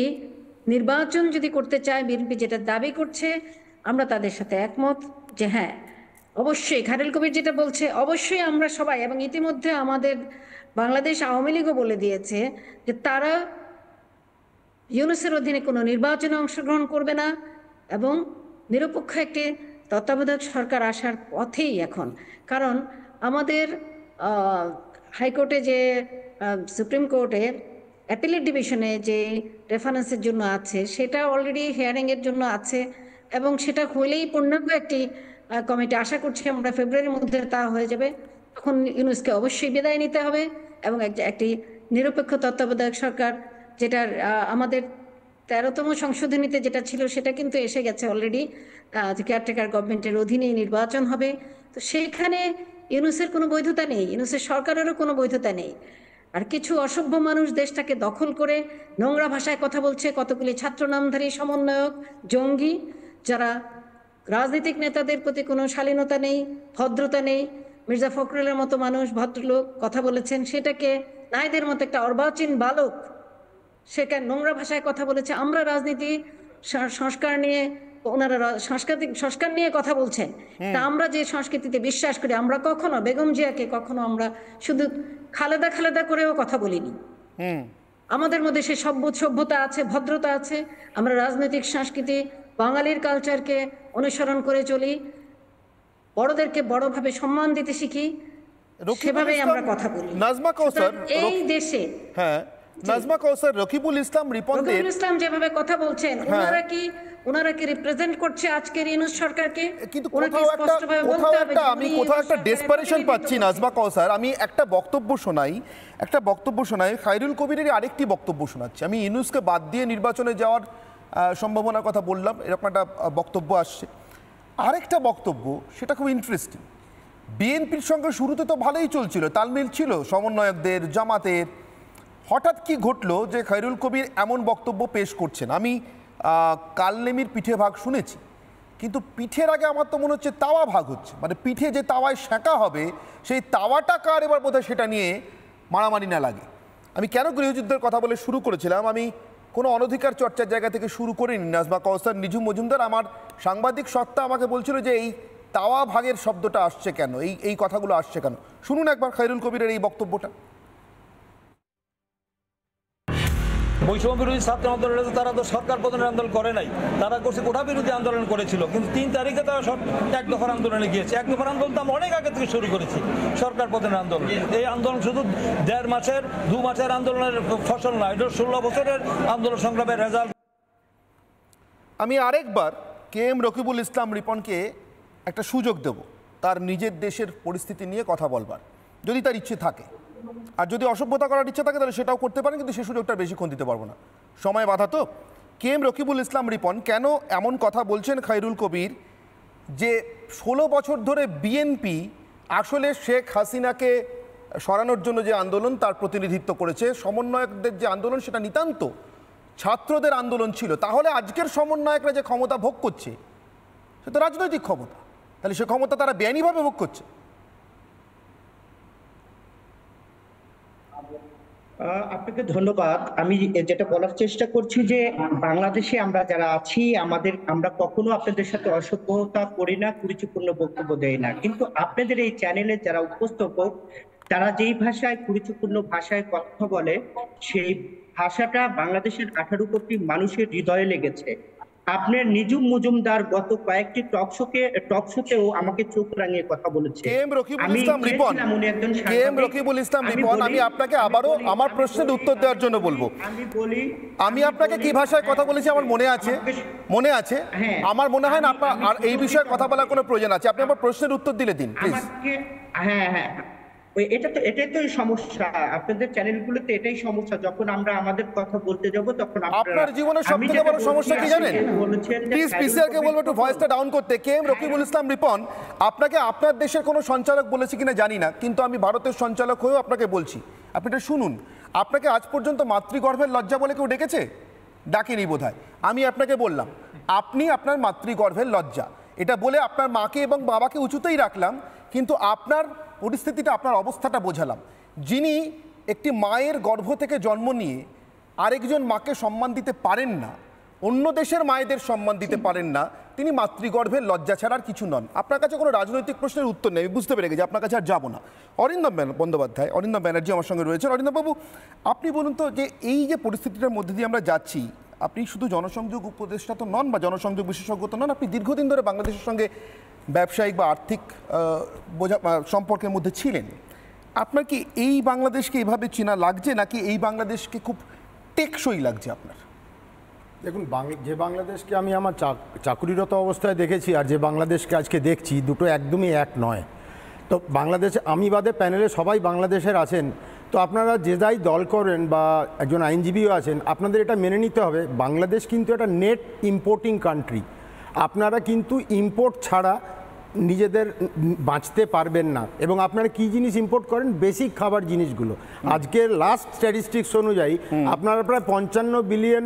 নির্বাচন যদি করতে চায়, বিএনপি যেটা দাবি করছে, আমরা তাদের সাথে একমত যে হ্যাঁ অবশ্যই খায়রুল কবির যেটা বলছে, অবশ্যই আমরা সবাই, এবং ইতিমধ্যে আমাদের বাংলাদেশ আওয়ামী লীগও বলে দিয়েছে যে তারা ইউনূসের অধীনে কোনো নির্বাচনে অংশগ্রহণ করবে না এবং নিরপেক্ষ একটি তত্ত্বাবধায়ক সরকার আসার পথেই এখন। কারণ আমাদের হাইকোর্টে যে সুপ্রিম কোর্টের অ্যাপিলেট ডিভিশনে যে রেফারেন্সের জন্য আছে, সেটা অলরেডি হিয়ারিংয়ের জন্য আছে এবং সেটা হলেই পূর্ণাঙ্গ একটি কমিটি, আশা করছি আমরা ফেব্রুয়ারির মধ্যে তা হয়ে যাবে। তখন ইউনূসকে অবশ্যই বিদায় নিতে হবে এবং একটি নিরপেক্ষ তত্ত্বাবধায়ক সরকার, যেটার আমাদের 13তম সংশোধনীতে যেটা ছিল সেটা কিন্তু এসে গেছে অলরেডি, কেয়ারটেকার গভর্নমেন্টের অধীনেই নির্বাচন হবে। তো সেইখানে ইউনূসের কোনো বৈধতা নেই, ইউনূসের সরকারেরও কোনো বৈধতা নেই। আর কিছু অসভ্য মানুষ দেশটাকে দখল করে নোংরা ভাষায় কথা বলছে, কতগুলি ছাত্র নামধারী সমন্বয়ক জঙ্গি, যারা রাজনৈতিক নেতাদের প্রতি কোনো শালীনতা নেই, ভদ্রতা নেই। মির্জা ফখরুলের মতো মানুষ, ভদ্রলোক কথা বলেছেন, সেটাকে নাইদের মতো একটা অর্বাচীন বালক সেখানে নোংরা ভাষায় কথা বলেছে। আমরা রাজনীতি সংস্কার নিয়ে, ওনারা সাংস্কৃতিক সংস্কার নিয়ে কথা বলছেন, তা আমরা যে সংস্কৃতিতে বিশ্বাস করি, আমরা কখনো বেগম জিয়াকে কখনো আমরা শুধু খালেদা খালেদা করেও কথা বলিনি। আমাদের মধ্যে সে সভ্যতা আছে, ভদ্রতা আছে। আমরা রাজনৈতিক সংস্কৃতি, বাঙালির কালচারকে অনুসরণ করে চলি, বড়দেরকে বড়ভাবে সম্মান দিতে শিখি, সেভাবেই আমরা কথা বলি। নাজমা কৌসার, এই দেশে নাজমা কৌসার, রকিবুল ইসলাম রিপনদের, রকিবুল ইসলাম যেভাবে কথা বলছেন, ওনারা কি রিপ্রেজেন্ট করছে আজকের ইউনূস সরকারকে? কিন্তু কোথাও একটা ডেসপারেশন পাচ্ছি নাজমা কৌসার। আমি একটা বক্তব্য শোনাই, খায়রুল কবিরের আরেকটি বক্তব্য শোনাচ্ছি। আমি ইউনূসকে বাদ দিয়ে নির্বাচনে যাওয়ার সম্ভাবনার কথা বললাম, এরকম একটা বক্তব্য আসছে। আরেকটা বক্তব্য, সেটা খুব ইন্টারেস্টিং। বিএনপির সঙ্গে শুরুতে তো ভালোই চলছিল, তালমিল ছিল সমন্বয়কদের, জামাতের। হঠাৎ কি ঘটলো যে খায়রুল কবির এমন বক্তব্য পেশ করছেন? আমি কালনেমির পিঠে ভাগ শুনেছি, কিন্তু পিঠের আগে আমার তো মনে হচ্ছে তাওয়া ভাগ হচ্ছে। মানে পিঠে যে তাওয়ায় সেঁকা হবে, সেই তাওয়াটা কার এবার বোধহয় সেটা নিয়ে মারামারি না লাগে। আমি কেন গৃহযুদ্ধের কথা বলে শুরু করেছিলাম, আমি কোনো অনধিকার চর্চার জায়গা থেকে শুরু করিনি। নাজমা কৌসার, নিঝুম মজুমদার, আমার সাংবাদিক সত্তা আমাকে বলছিল যে এই তাওয়া ভাগের শব্দটা আসছে কেন, এই কথাগুলো আসছে কেন। শুনুন একবার খায়রুল কবিরের এই বক্তব্যটা। বৈষম্য বিরোধী ছাত্র আন্দোলন, তারা তো সরকার পতনের আন্দোলন করে নাই, তারা করছে কোঠা বিরোধী আন্দোলন করেছিল। কিন্তু 3 তারিখে তারা এক দফার আন্দোলনে গিয়েছে। এক দফার আন্দোলন তো আমরা অনেক আগে থেকে শুরু করেছি, সরকার পতনের আন্দোলন। এই আন্দোলন শুধু 1.5 মাসের 2 মাসের আন্দোলনের ফসল নয়, এটা 16 বছরের আন্দোলন সংগ্রামের রেজাল্ট। আমি আরেকবার KM রকিবুল ইসলাম রিপনকে একটা সুযোগ দেব তার নিজের দেশের পরিস্থিতি নিয়ে কথা বলবার, যদি তার ইচ্ছে থাকে। আর যদি অসভ্যতা করার ইচ্ছা থাকে তাহলে সেটাও করতে পারেন, কিন্তু সে সুযোগটা বেশিক্ষণ দিতে পারবো না, সময় বাধা তো। KM রকিবুল ইসলাম রিপন কেন এমন কথা বলছেন খায়রুল কবির, যে 16 বছর ধরে বিএনপি আসলে শেখ হাসিনাকে সরানোর জন্য যে আন্দোলন তার প্রতিনিধিত্ব করেছে, সমন্বয়কদের যে আন্দোলন সেটা নিতান্ত ছাত্রদের আন্দোলন ছিল। তাহলে আজকের সমন্বয়করা যে ক্ষমতা ভোগ করছে সেটা রাজনৈতিক ক্ষমতা, তাহলে সে ক্ষমতা তারা বেআইনিভাবে ভোগ করছে। আপনাকে ধন্যবাদ। আমি যেটা বলার চেষ্টা করছি যে বাংলাদেশে আমরা যারা আছি, আমরা কখনো আপনাদের সাথে অসভ্যতা করি না, কুরুচিপূর্ণ বক্তব্য দেই না। কিন্তু আপনাদের এই চ্যানেলে যারা উপস্থাপক, তারা যেই ভাষায়, কুরুচিপূর্ণ ভাষায় কথা বলে, সেই ভাষাটা বাংলাদেশের 18 কোটি মানুষের হৃদয়ে লেগেছে। আপনার নিঝুম মজুমদার গত কয়েকটি টকশোতেও আমাকে চোখ রাঙিয়ে কথা বলেছে। KM রকিবুল ইসলাম রিপন, আমি আপনাকে আবারও আমার প্রশ্নের উত্তর দেওয়ার জন্য বলবো। আমি আপনাকে কি ভাষায় কথা বলেছি আমার মনে আছে। আমার মনে হয় না আপনার আর এই বিষয়ে কথা বলার কোনো প্রয়োজন আছে। আপনি আমার প্রশ্নের উত্তর দিলে দিন প্লিজ। এটাই তো সমস্যা, আপনাদের চ্যানেলগুলোতে এটাই সমস্যা। যখন আমরা আমাদের কথা বলতে যাব তখন আপনার জীবনের সবথেকে বড় সমস্যা কি জানেন? প্লিজ পিসিআরকে বলবো একটু ভয়েসটা ডাউন করতে। কে এম রকিবুল ইসলাম রিপন, আপনাকে আপনার দেশের কোনো সঞ্চালক বলেছে কিনা জানি না, কিন্তু আমি ভারতের সঞ্চালক হয়েও আপনাকে বলছি, আপনি এটা শুনুন। আপনাকে আজ পর্যন্ত মাতৃগর্ভের লজ্জা বলে কেউ ডেকেছে? ডাকেনি বোধহয়। আমি আপনাকে বললাম আপনি আপনার মাতৃগর্ভের লজ্জা, এটা বলে আপনার মাকে এবং বাবাকে উঁচুতেই রাখলাম, কিন্তু আপনার পরিস্থিতিটা, আপনার অবস্থাটা বোঝালাম। যিনি একটি মায়ের গর্ভ থেকে জন্ম নিয়ে আরেকজন মাকে সম্মান দিতে পারেন না, অন্য দেশের মায়েদের সম্মান দিতে পারেন না, তিনি মাতৃগর্ভের লজ্জা ছাড়ার কিছু নন। আপনার কাছে কোনো রাজনৈতিক প্রশ্নের উত্তর নেই, আমি বুঝতে পেরে গেছি, আপনার কাছে আর যাবো না। অরিন্দম বন্দ্যোপাধ্যায়, অরিন্দম ব্যানার্জি আমার সঙ্গে রয়েছেন। অরিন্দমবাবু, আপনি বলুন তো, যে এই যে পরিস্থিতিটার মধ্যে দিয়ে আমরা যাচ্ছি, আপনি শুধু জনসংযোগ উপদেষ্টা তো নন বা জনসংযোগ বিশেষজ্ঞ তো নন, আপনি দীর্ঘদিন ধরে বাংলাদেশের সঙ্গে ব্যবসায়িক বা আর্থিক সম্পর্কের মধ্যে ছিলেন। আপনার কি এই বাংলাদেশকে এভাবে চেনা লাগছে, নাকি এই বাংলাদেশকে খুব টেকসই লাগছে আপনার? দেখুন, যে বাংলাদেশকে আমি আমার চাকুরিরত অবস্থায় দেখেছি আর যে বাংলাদেশকে আজকে দেখছি, দুটো একদমই এক নয়। তো বাংলাদেশে, আমি বাদে প্যানেলে সবাই বাংলাদেশের আছেন, তো আপনারা যে যাই দল করেন বা একজন আইনজীবীও আছেন, আপনাদের এটা মেনে নিতে হবে, বাংলাদেশ কিন্তু একটা নেট ইম্পোর্টিং কান্ট্রি। আপনারা কিন্তু ইম্পোর্ট ছাড়া নিজেদের বাঁচতে পারবেন না। এবং আপনারা কি জিনিস ইম্পোর্ট করেন? বেসিক খাবার জিনিসগুলো। আজকের লাস্ট স্ট্যাটিস্টিক্স অনুযায়ী আপনারা প্রায় $55 বিলিয়ন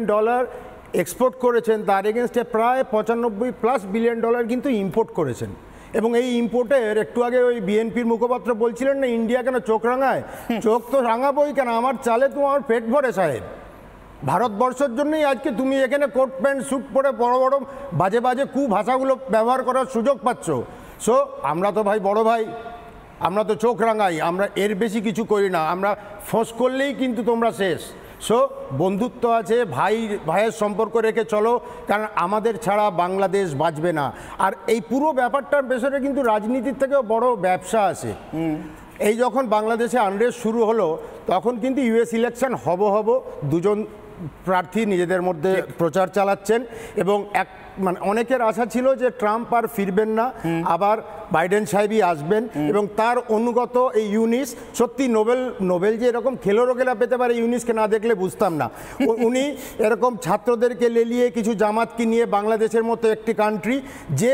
এক্সপোর্ট করেছেন, তার এগেনস্টে প্রায় $95+ বিলিয়ন কিন্তু ইম্পোর্ট করেছেন। এবং এই ইম্পোর্টের, একটু আগে ওই বিএনপির মুখপাত্র বলছিলেন না, ইন্ডিয়া কেন চোখ রাঙায়, চোখ তো রাঙাবোই কেন, আমার চালে তো আমার পেট ভরে সাহেব। ভারতবর্ষের জন্যই আজকে তুমি এখানে কোট প্যান্ট স্যুট পরে বড় বড় বাজে বাজে ভাষাগুলো ব্যবহার করার সুযোগ পাচ্ছ। সো আমরা তো ভাই বড় ভাই, আমরা তো চোখ রাঙাই, আমরা এর বেশি কিছু করি না, আমরা ফোঁস করলেই কিন্তু তোমরা শেষ। সো বন্ধুত্ব আছে, ভাইয়ের সম্পর্ক রেখে চলো, কারণ আমাদের ছাড়া বাংলাদেশ বাঁচবে না। আর এই পুরো ব্যাপারটার পেছনে কিন্তু রাজনীতির থেকেও বড় ব্যবসা আছে। এই যখন বাংলাদেশে আনরেস্ট শুরু হলো, তখন কিন্তু ইউএস ইলেকশন হব দুজন প্রার্থী নিজেদের মধ্যে প্রচার চালাচ্ছেন, এবং মানে অনেকের আশা ছিল যে ট্রাম্প আর ফিরবেন না, আবার বাইডেন সাহেবই আসবেন। এবং তার অনুগত এই ইউনিস, সত্যি নোবেল যে এরকম খেলোরোগেলা পেতে পারে, ইউনিসকে না দেখলে বুঝতাম না। উনি এরকম ছাত্রদেরকে লেলিয়ে কিছু জামাতকে নিয়ে বাংলাদেশের মতো একটি কান্ট্রি, যে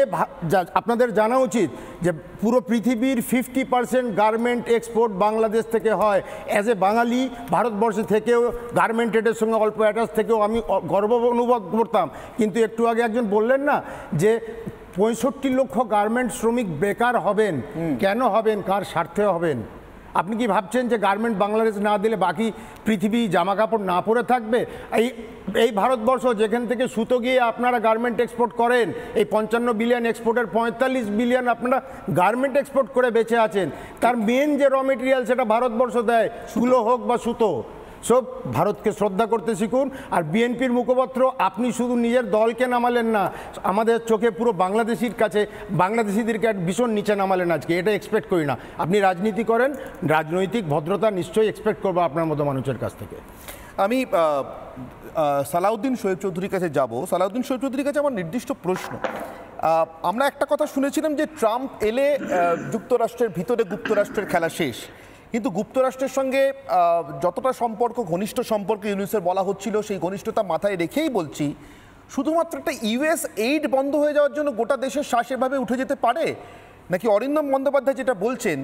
আপনাদের জানা উচিত যে পুরো পৃথিবীর 50% গার্মেন্ট এক্সপোর্ট বাংলাদেশ থেকে হয়। অ্যাজ এ বাঙালি, ভারতবর্ষে থেকেও গার্মেন্ট ট্রেডের সঙ্গে অল্প অ্যাটাচ থেকেও আমি গর্ব অনুভব করতাম। কিন্তু একটু আগে একজন বললেন না যে 65 লক্ষ গার্মেন্ট শ্রমিক বেকার হবেন, কেন হবেন, কার স্বার্থে হবেন? আপনি কি ভাবছেন যে গার্মেন্ট বাংলাদেশ না দিলে বাকি পৃথিবী জামা কাপড় না পরে থাকবে? এই ভারতবর্ষ যেখান থেকে সুতো গিয়ে আপনারা গার্মেন্ট এক্সপোর্ট করেন, এই 55 বিলিয়ন এক্সপোর্টের 45 বিলিয়ন আপনারা গার্মেন্ট এক্সপোর্ট করে বেঁচে আছেন। তার মেন যে র মেটেরিয়াল সেটা ভারতবর্ষ দেয়, তুলো হোক বা সুতো। সব ভারতকে শ্রদ্ধা করতে শিখুন। আর বিএনপির মুখপাত্র, আপনি শুধু নিজের দলকে নামালেন না, আমাদের চোখে পুরো বাংলাদেশির কাছে বাংলাদেশিদেরকে ভীষণ নিচে নামালেন আজকে। এটা এক্সপেক্ট করি না। আপনি রাজনীতি করেন, রাজনৈতিক ভদ্রতা নিশ্চয়ই এক্সপেক্ট করবো আপনার মতো মানুষের কাছ থেকে। আমি সালাউদ্দিন শোয়েব চৌধুরীর কাছে যাব। সালাউদ্দিন শোয়েব চৌধুরীর কাছে আমার নির্দিষ্ট প্রশ্ন। আমরা একটা কথা শুনেছিলাম যে ট্রাম্প এলে যুক্তরাষ্ট্রের ভিতরে গুপ্তরাষ্ট্রের খেলা শেষ, কিন্তু যুক্তরাষ্ট্রের সঙ্গে যতটা সম্পর্ক, ঘনিষ্ঠ সম্পর্ক ইউনিসের বলা হচ্ছিল, সেই ঘনিষ্ঠতা মাথায় রেখেই বলছি, শুধুমাত্র একটা ইউএস এইড বন্ধ হয়ে যাওয়ার জন্য গোটা দেশের শ্বাস এভাবে উঠে যেতে পারে নাকি? অরিন্দম বন্দ্যোপাধ্যায় যেটা বলছেন,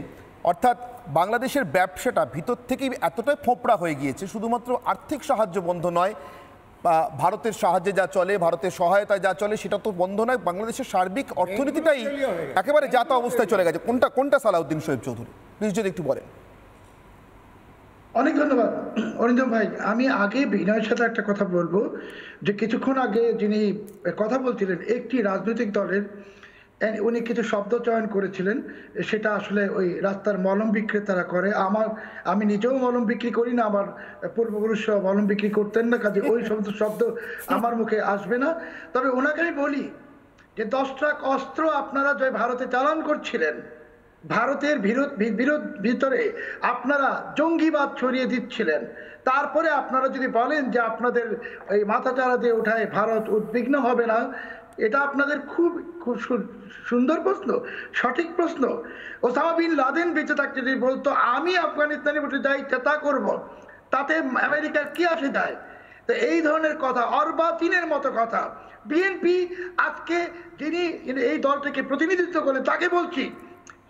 অর্থাৎ বাংলাদেশের ব্যবসাটা ভিতর থেকেই এতটাই ফোঁপড়া হয়ে গিয়েছে, শুধুমাত্র আর্থিক সাহায্য বন্ধ নয়, ভারতের সাহায্যে যা চলে, ভারতের সহায়তায় যা চলে সেটা তো বন্ধ নয়, বাংলাদেশের সার্বিক অর্থনীতিটাই একেবারে যাতা অবস্থায় চলে গেছে। কোনটা সালাউদ্দিন শোয়েব চৌধুরী, প্লিজ যদি একটু বলেন। অনেক ধন্যবাদ অরিন্দম ভাই। আমি আগে বিনয়ের সাথে একটা কথা বলবো, যে কিছুক্ষণ আগে যিনি কথা বলছিলেন একটি রাজনৈতিক দলের, উনি কিছু শব্দ চয়ন করেছিলেন, সেটা আসলে ওই রাস্তার মলম বিক্রেতারা করে। আমি নিজেও মলম বিক্রি করি না, আমার পূর্বপুরুষরা মলম বিক্রি করতেন না, কাজে ওই সমস্ত শব্দ আমার মুখে আসবে না। তবে ওনাকে আমি বলি যে 10 ট্রাক অস্ত্র আপনারা যে ভারতে চালান করছিলেন, ভারতের ভিতরে আপনারা জঙ্গিবাদ ছড়িয়ে দিচ্ছিলেন, তারপরে আপনারা যদি বলেন যে আপনাদের এই মাথাচাড়া দিয়ে ওঠায় ভারত উদ্বিগ্ন হবে না, এটা আপনাদের খুব খুব সুন্দর প্রশ্ন, সঠিক প্রশ্ন। ওসামা বিন লাদেন বেঁচে থাকতে যদি বলতো আমি আফগানিস্তানে বসে যাই তা করব, তাতে আমেরিকার কি আসে যায়? তো এই ধরনের কথা, অর্বাচীনের মতো কথা। বিএনপি আজকে যিনি এই দলটাকে প্রতিনিধিত্ব করেন তাকে বলছি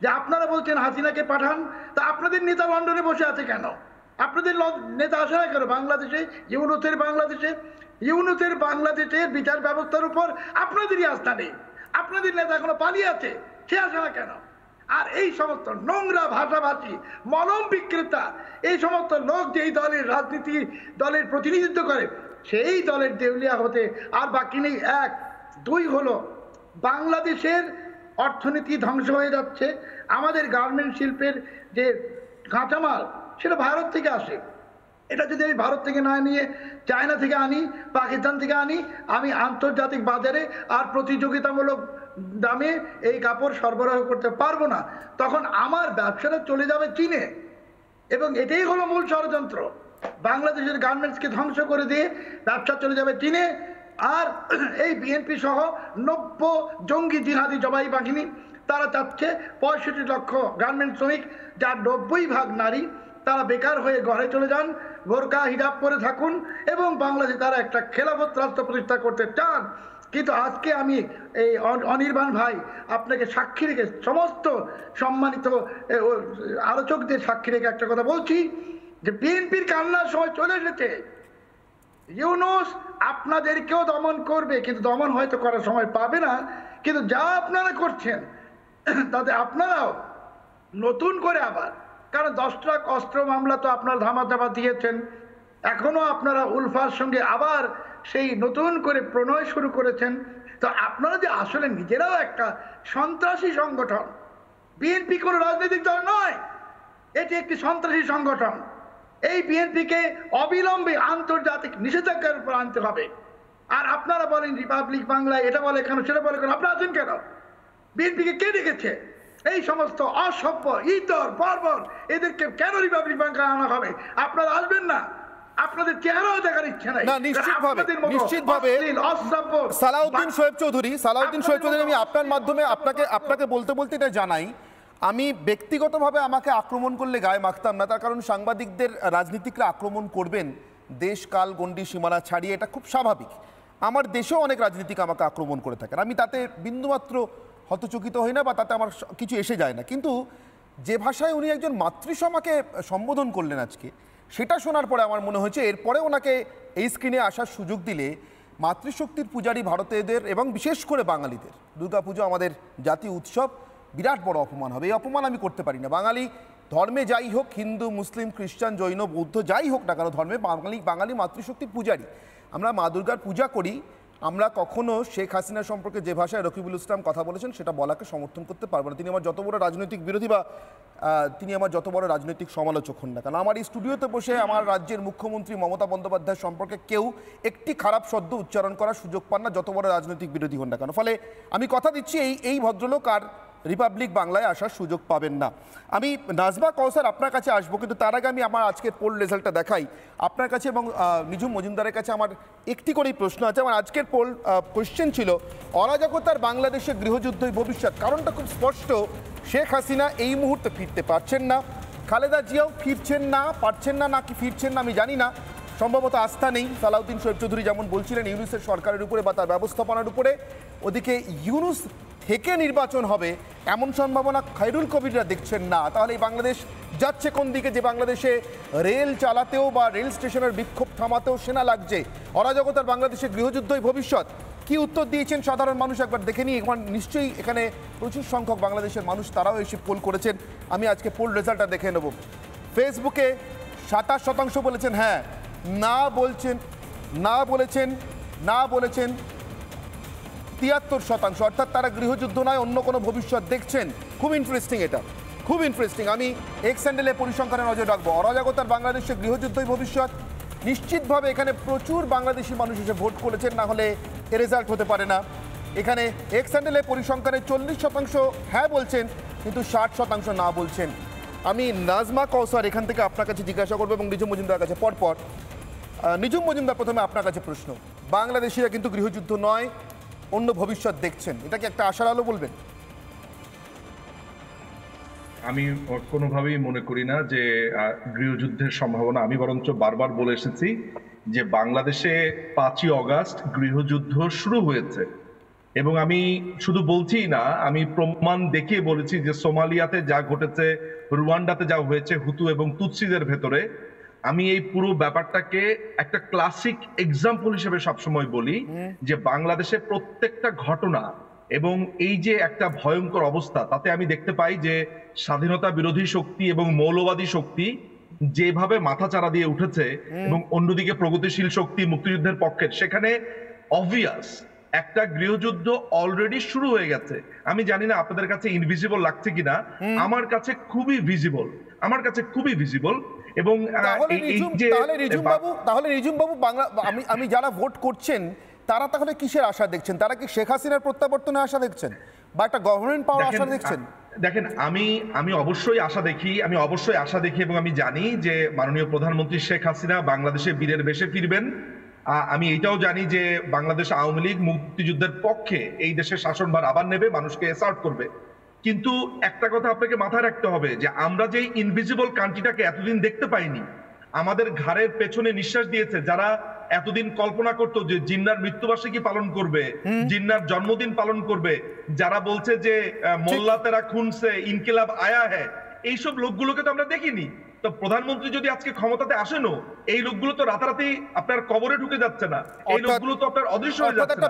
যে আপনারা বলছেন হাসিনাকে পাঠান, তা আপনাদের নেতা লন্ডনে বসে আছে কেন? আপনাদের নেতা আসে না কেন বাংলাদেশে? ইউনূসের বাংলাদেশের বিচার ব্যবস্থার উপর আপনাদেরই আস্থা নেই। আপনাদের নেতা এখনো পালিয়ে আছে, সে আসে না কেন? আর এই সমস্ত নোংরা ভাষাভাষী মলম বিক্রেতা এই সমস্ত লোক যে এই দলের রাজনীতি দলের প্রতিনিধিত্ব করে, সেই দলের দেউলিয়া হতে আর বাকি নেই। এক, দুই হলো বাংলাদেশের অর্থনীতি ধ্বংস হয়ে যাচ্ছে। আমাদের গার্মেন্ট শিল্পের যে কাঁচামাল সেটা ভারত থেকে আসে। এটা যদি আমি ভারত থেকে না নিয়ে চায়না থেকে আনি, পাকিস্তান থেকে আনি, আমি আন্তর্জাতিক বাজারে আর প্রতিযোগিতামূলক দামে এই কাপড় সরবরাহ করতে পারবো না। তখন আমার ব্যবসাটা চলে যাবে চীনে, এবং এটাই হলো মূল ষড়যন্ত্র। বাংলাদেশের গার্মেন্টসকে ধ্বংস করে দিয়ে ব্যবসা চলে যাবে চীনে। আর এই বিএনপি সহ 90 জঙ্গি জিহাদি জবাই বাহিনী তারা চাচ্ছে 65 লক্ষ গার্মেন্ট শ্রমিক, যার 90% নারী, তারা বেকার হয়ে ঘরে চলে যান, বোরকা হিজাব পরে থাকুন, এবং বাংলাদেশে তারা একটা খেলাফত রাষ্ট্র প্রতিষ্ঠা করতে চান। কিন্তু আজকে আমি এই অনির্বাণ ভাই আপনাকে সাক্ষী রেখে, সমস্ত সম্মানিত আলোচকদের সাক্ষী রেখে একটা কথা বলছি যে বিএনপির কান্নার সময় চলে এসেছে। ইউনূস আপনাদেরকেও দমন করবে, কিন্তু দমন হয়তো করার সময় পাবে না। কিন্তু যা আপনারা করছেন তাতে আপনারাও নতুন করে আবার, কারণ 10 লাখ অস্ত্র মামলা তো আপনারা ধামাচাপা দিয়েছেন, এখনো আপনারা উলফার সঙ্গে আবার সেই নতুন করে প্রণয় শুরু করেছেন। তো আপনারা যে আসলে নিজেরাও একটা সন্ত্রাসী সংগঠন। বিএনপি কোনো রাজনৈতিক দল নয়, এটি একটি সন্ত্রাসী সংগঠন। এই বিএনপিকে অবিলম্বে আন্তর্জাতিক নিষেধাজ্ঞার উপর আনতে হবে। আর আপনারা বলেন রিপাবলিক বাংলায় এটা বলে কেন, সেটা বলে কেন, আপনারা আছেন কেন? বিএনপিকে কে ডেকেছে? এই সমস্ত অসভ্য ইতর বর্বর এদেরকে কেন রিপাবলিক বাংলায় আনা হবে? আপনারা আসবেন না, আপনাদের চেহারাও দেখার ইচ্ছা নাই। না, নিশ্চিতভাবে সালাউদ্দিন শোয়েব চৌধুরী, আমি আপনার মাধ্যমে আপনাকে বলতে এটা জানাই, আমি ব্যক্তিগতভাবে আমাকে আক্রমণ করলে গায়ে মাখতাম না। তার কারণ সাংবাদিকদের রাজনীতিকরা আক্রমণ করবেন দেশ কাল গণ্ডি সীমানা ছাড়িয়ে, এটা খুব স্বাভাবিক। আমার দেশেও অনেক রাজনীতিক আমাকে আক্রমণ করে থাকেন, আমি তাতে বিন্দুমাত্র হতচকিত হই না বা তাতে আমার কিছু এসে যায় না। কিন্তু যে ভাষায় উনি একজন মাতৃসমাকে সম্বোধন করলেন আজকে, সেটা শোনার পরে আমার মনে হয়েছে এরপরে ওনাকে এই স্ক্রিনে আসার সুযোগ দিলে মাতৃশক্তির পূজারী ভারতীয়দের এবং বিশেষ করে বাঙালিদের, দুর্গাপুজো আমাদের জাতীয় উৎসব, বিরাট বড় অপমান হবে। এই অপমান আমি করতে পারি না। বাঙালি ধর্মে যাই হোক, হিন্দু মুসলিম খ্রিস্টান জৈন বৌদ্ধ যাই হোক না কেন, ধর্মে বাঙালি মাতৃশক্তির পূজারী। আমরা মা দুর্গার পূজা করি। আমরা কখনো শেখ হাসিনা সম্পর্কে যে ভাষায় রকিবুল ইসলাম কথা বলেছেন সেটা বলাকে সমর্থন করতে পারবো না। তিনি আমার যত বড় রাজনৈতিক বিরোধী বা তিনি আমার যত বড় রাজনৈতিক সমালোচক হন না কেন, আমার এই স্টুডিওতে বসে আমার রাজ্যের মুখ্যমন্ত্রী মমতা বন্দ্যোপাধ্যায় সম্পর্কে কেউ একটি খারাপ শব্দ উচ্চারণ করার সুযোগ পান না, যত বড় রাজনৈতিক বিরোধী হন না কেন। ফলে আমি কথা দিচ্ছি এই ভদ্রলোক আর রিপাবলিক বাংলায় আসার সুযোগ পাবেন না। আমি নাজমা কৌসার আপনার কাছে আসবো, কিন্তু তার আগে আমি আমার আজকের পোল রেজাল্টটা দেখাই আপনার কাছে, এবং নিঝুম মজুমদারের কাছে আমার একটি করেই প্রশ্ন আছে। আমার আজকের পোল কোয়েশ্চেন ছিল অরাজকতার বাংলাদেশে গৃহযুদ্ধই ভবিষ্যৎ। কারণটা খুব স্পষ্ট, শেখ হাসিনা এই মুহূর্তে ফিরতে পারছেন না, খালেদা জিয়াও পারছেন না নাকি ফিরছেন না আমি জানি না, সম্ভবত আস্থা নেই। সালাউদ্দিন শোয়েব চৌধুরী যেমন বলছিলেন ইউনূসের সরকারের উপরে বা তার ব্যবস্থাপনার উপরে, ওদিকে ইউনূস থেকে নির্বাচন হবে এমন সম্ভাবনা খায়রুল কবিররা দেখছেন না। তাহলে এই বাংলাদেশ যাচ্ছে কোন দিকে? যে বাংলাদেশে রেল চালাতেও বা রেল স্টেশনের বিক্ষোভ থামাতেও সেনা লাগছে, অরাজকতার বাংলাদেশে গৃহযুদ্ধই ভবিষ্যৎ। কি উত্তর দিয়েছেন সাধারণ মানুষ একবার দেখে নিই। এখন নিশ্চয়ই এখানে প্রচুর সংখ্যক বাংলাদেশের মানুষ তারাও এসে পোল করেছেন। আমি আজকে পোল রেজাল্টটা দেখে নেব। ফেসবুকে 27% বলেছেন হ্যাঁ, না বলেছেন 73%, অর্থাৎ তারা গৃহযুদ্ধ নয় অন্য কোনো ভবিষ্যৎ দেখছেন। খুব ইন্টারেস্টিং, এটা খুব ইন্টারেস্টিং। আমি এক্স হ্যান্ডেলে পরিসংখ্যানে নজর রাখবো। অরাজকতার বাংলাদেশে গৃহযুদ্ধই ভবিষ্যৎ, নিশ্চিতভাবে এখানে প্রচুর বাংলাদেশি মানুষ এসে ভোট করেছেন, না হলে এ রেজাল্ট হতে পারে না। এখানে এক্স হ্যান্ডেলে পরিসংখ্যানে 40% হ্যাঁ বলছেন, কিন্তু 60% না বলছেন। আমি নাজমা কৌসার এখান থেকে আপনার কাছে জিজ্ঞাসা করবো এবং নিঝুম মজুমদারের কাছে পরপর। নিঝুম মজুমদার, প্রথমে আপনার কাছে প্রশ্ন। বাংলাদেশিরা কিন্তু গৃহযুদ্ধ নয়, অন্য ভবিষ্যৎ দেখছেন, এটা কি একটা আশার আলো বলবেন? আমি কোনোভাবেই মনে করি না যে গৃহযুদ্ধের সম্ভাবনা। আমি বরঞ্চ বারবার বলে এসেছি যে বাংলাদেশে 5ই অগাস্ট গৃহযুদ্ধ শুরু হয়েছে, এবং আমি শুধু বলছি না, আমি প্রমাণ দেখিয়ে বলেছি যে সোমালিয়াতে যা ঘটেছে, রুয়ান্ডাতে যা হয়েছে হুতু এবং তুৎসিদের ভেতরে, আমি এই পুরো ব্যাপারটাকে একটা ক্লাসিক এক্সাম্পল হিসেবে সবসময় বলি যে বাংলাদেশে প্রত্যেকটা ঘটনা এবং এই যে একটা ভয়ঙ্কর অবস্থা, তাতে আমি দেখতে পাই যে স্বাধীনতা বিরোধী শক্তি এবং মৌলবাদী শক্তি যেভাবে মাথাচাড়া দিয়ে উঠেছে এবং অন্যদিকে প্রগতিশীল শক্তি মুক্তিযুদ্ধের পক্ষের, সেখানে অবভিয়াস একটা গৃহযুদ্ধ অলরেডি শুরু হয়ে গেছে। আমি জানি না আপনাদের কাছে ইনভিজিবল লাগছে কিনা, আমার কাছে খুবই ভিজিবল, আমার কাছে খুবই ভিজিবল। এবং তাহলে রিজুম বাবু, আমি যারা ভোট করছেন তারা তাহলে কিসের আশা দেখছেন? তারা কি শেখ হাসিনার প্রত্যাবর্তনের আশা দেখছেন বা একটা গভর্নমেন্ট পাওয়ার আশা দেখছেন? দেখেন, আমি অবশ্যই আশা দেখি এবং আমি জানি যে মাননীয় প্রধানমন্ত্রী শেখ হাসিনা বাংলাদেশে বীরের বেশে ফিরবেন। আমি এটাও জানি যে বাংলাদেশ আওয়ামী লীগ মুক্তিযুদ্ধের পক্ষে এই দেশের শাসনভার আবার নেবে, মানুষকে অ্যাসার্ট করবে। কিন্তু একটা কথা আপনাকে মাথায় রাখতে হবে যে আমরা যে ইনভিজিবল কান্ট্রিটাকে এতদিন দেখতে পাইনি, আমাদের ঘাড়ের পেছনে নিঃশ্বাস দিয়েছে যারা এতদিন কল্পনা করতো যে জিন্নার মৃত্যুবার্ষিকী পালন করবে, জিন্নার জন্মদিন পালন করবে, যারা বলছে যে মোল্লা তেরা খুন সে ইনকিলাব আয়া হ্যায়, এইসব লোকগুলোকে তো আমরা দেখিনি। তো প্রধানমন্ত্রী যদি আজকে ক্ষমতাতে আসেনও, এই লোকগুলো তো রাতারাতি আপনার কবরে ঢুকে যাচ্ছে না, এই লোকগুলো তো আপনার অদৃশ্য হয়ে যাচ্ছে না।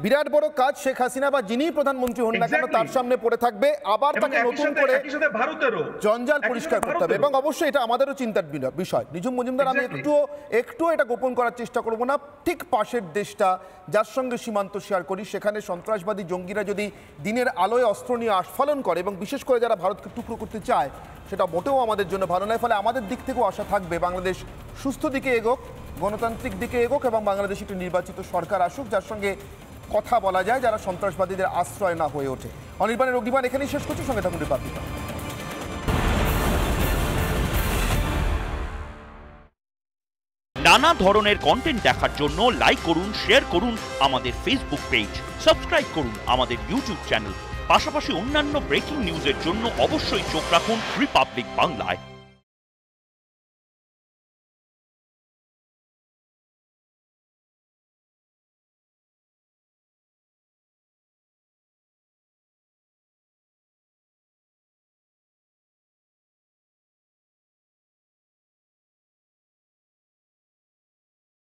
বিরাট বড় কাজ শেখ হাসিনা বা যিনি প্রধানমন্ত্রী হন না কেন তার সামনে পড়ে থাকবে, আবার তাকে নতুন করে ভারতেরও জঞ্জাল পরিষ্কার করতে হবে। এবং অবশ্যই এটা আমাদেরও চিন্তার বিষয়। নিঝুম মজুমদার, আমি একটু এটা গোপন করার চেষ্টা করব না, ঠিক পাশের দেশটা যার সঙ্গে সীমান্ত শেয়ার করি, সেখানে সন্ত্রাসবাদী জঙ্গিরা যদি দিনের আলোয় অস্ত্র নিয়ে আস্ফালন করে এবং বিশেষ করে যারা ভারতকে টুকরো করতে চায়, সেটা মোটেও আমাদের জন্য ভালো নয়। ফলে আমাদের দিক থেকেও আশা থাকবে বাংলাদেশ সুস্থ দিকে এগোক, গণতান্ত্রিক দিকে এগোক এবং বাংলাদেশ একটি নির্বাচিত সরকার আসুক যার সঙ্গে কথা বলা যায়, যারা সন্ত্রাসবাদীদের আশ্রয় না হয়ে ওঠে। অনির্বাণের অগ্নিবাণ এখানেই শেষ করছি, সঙ্গে থাকুন রিপাবলিক। নানা ধরনের কন্টেন্ট দেখার জন্য লাইক করুন, শেয়ার করুন আমাদের ফেসবুক পেজ, সাবস্ক্রাইব করুন আমাদের ইউটিউব চ্যানেল। পাশাপাশি অন্যান্য ব্রেকিং নিউজের জন্য অবশ্যই চোখ রাখুন রিপাবলিক বাংলায়।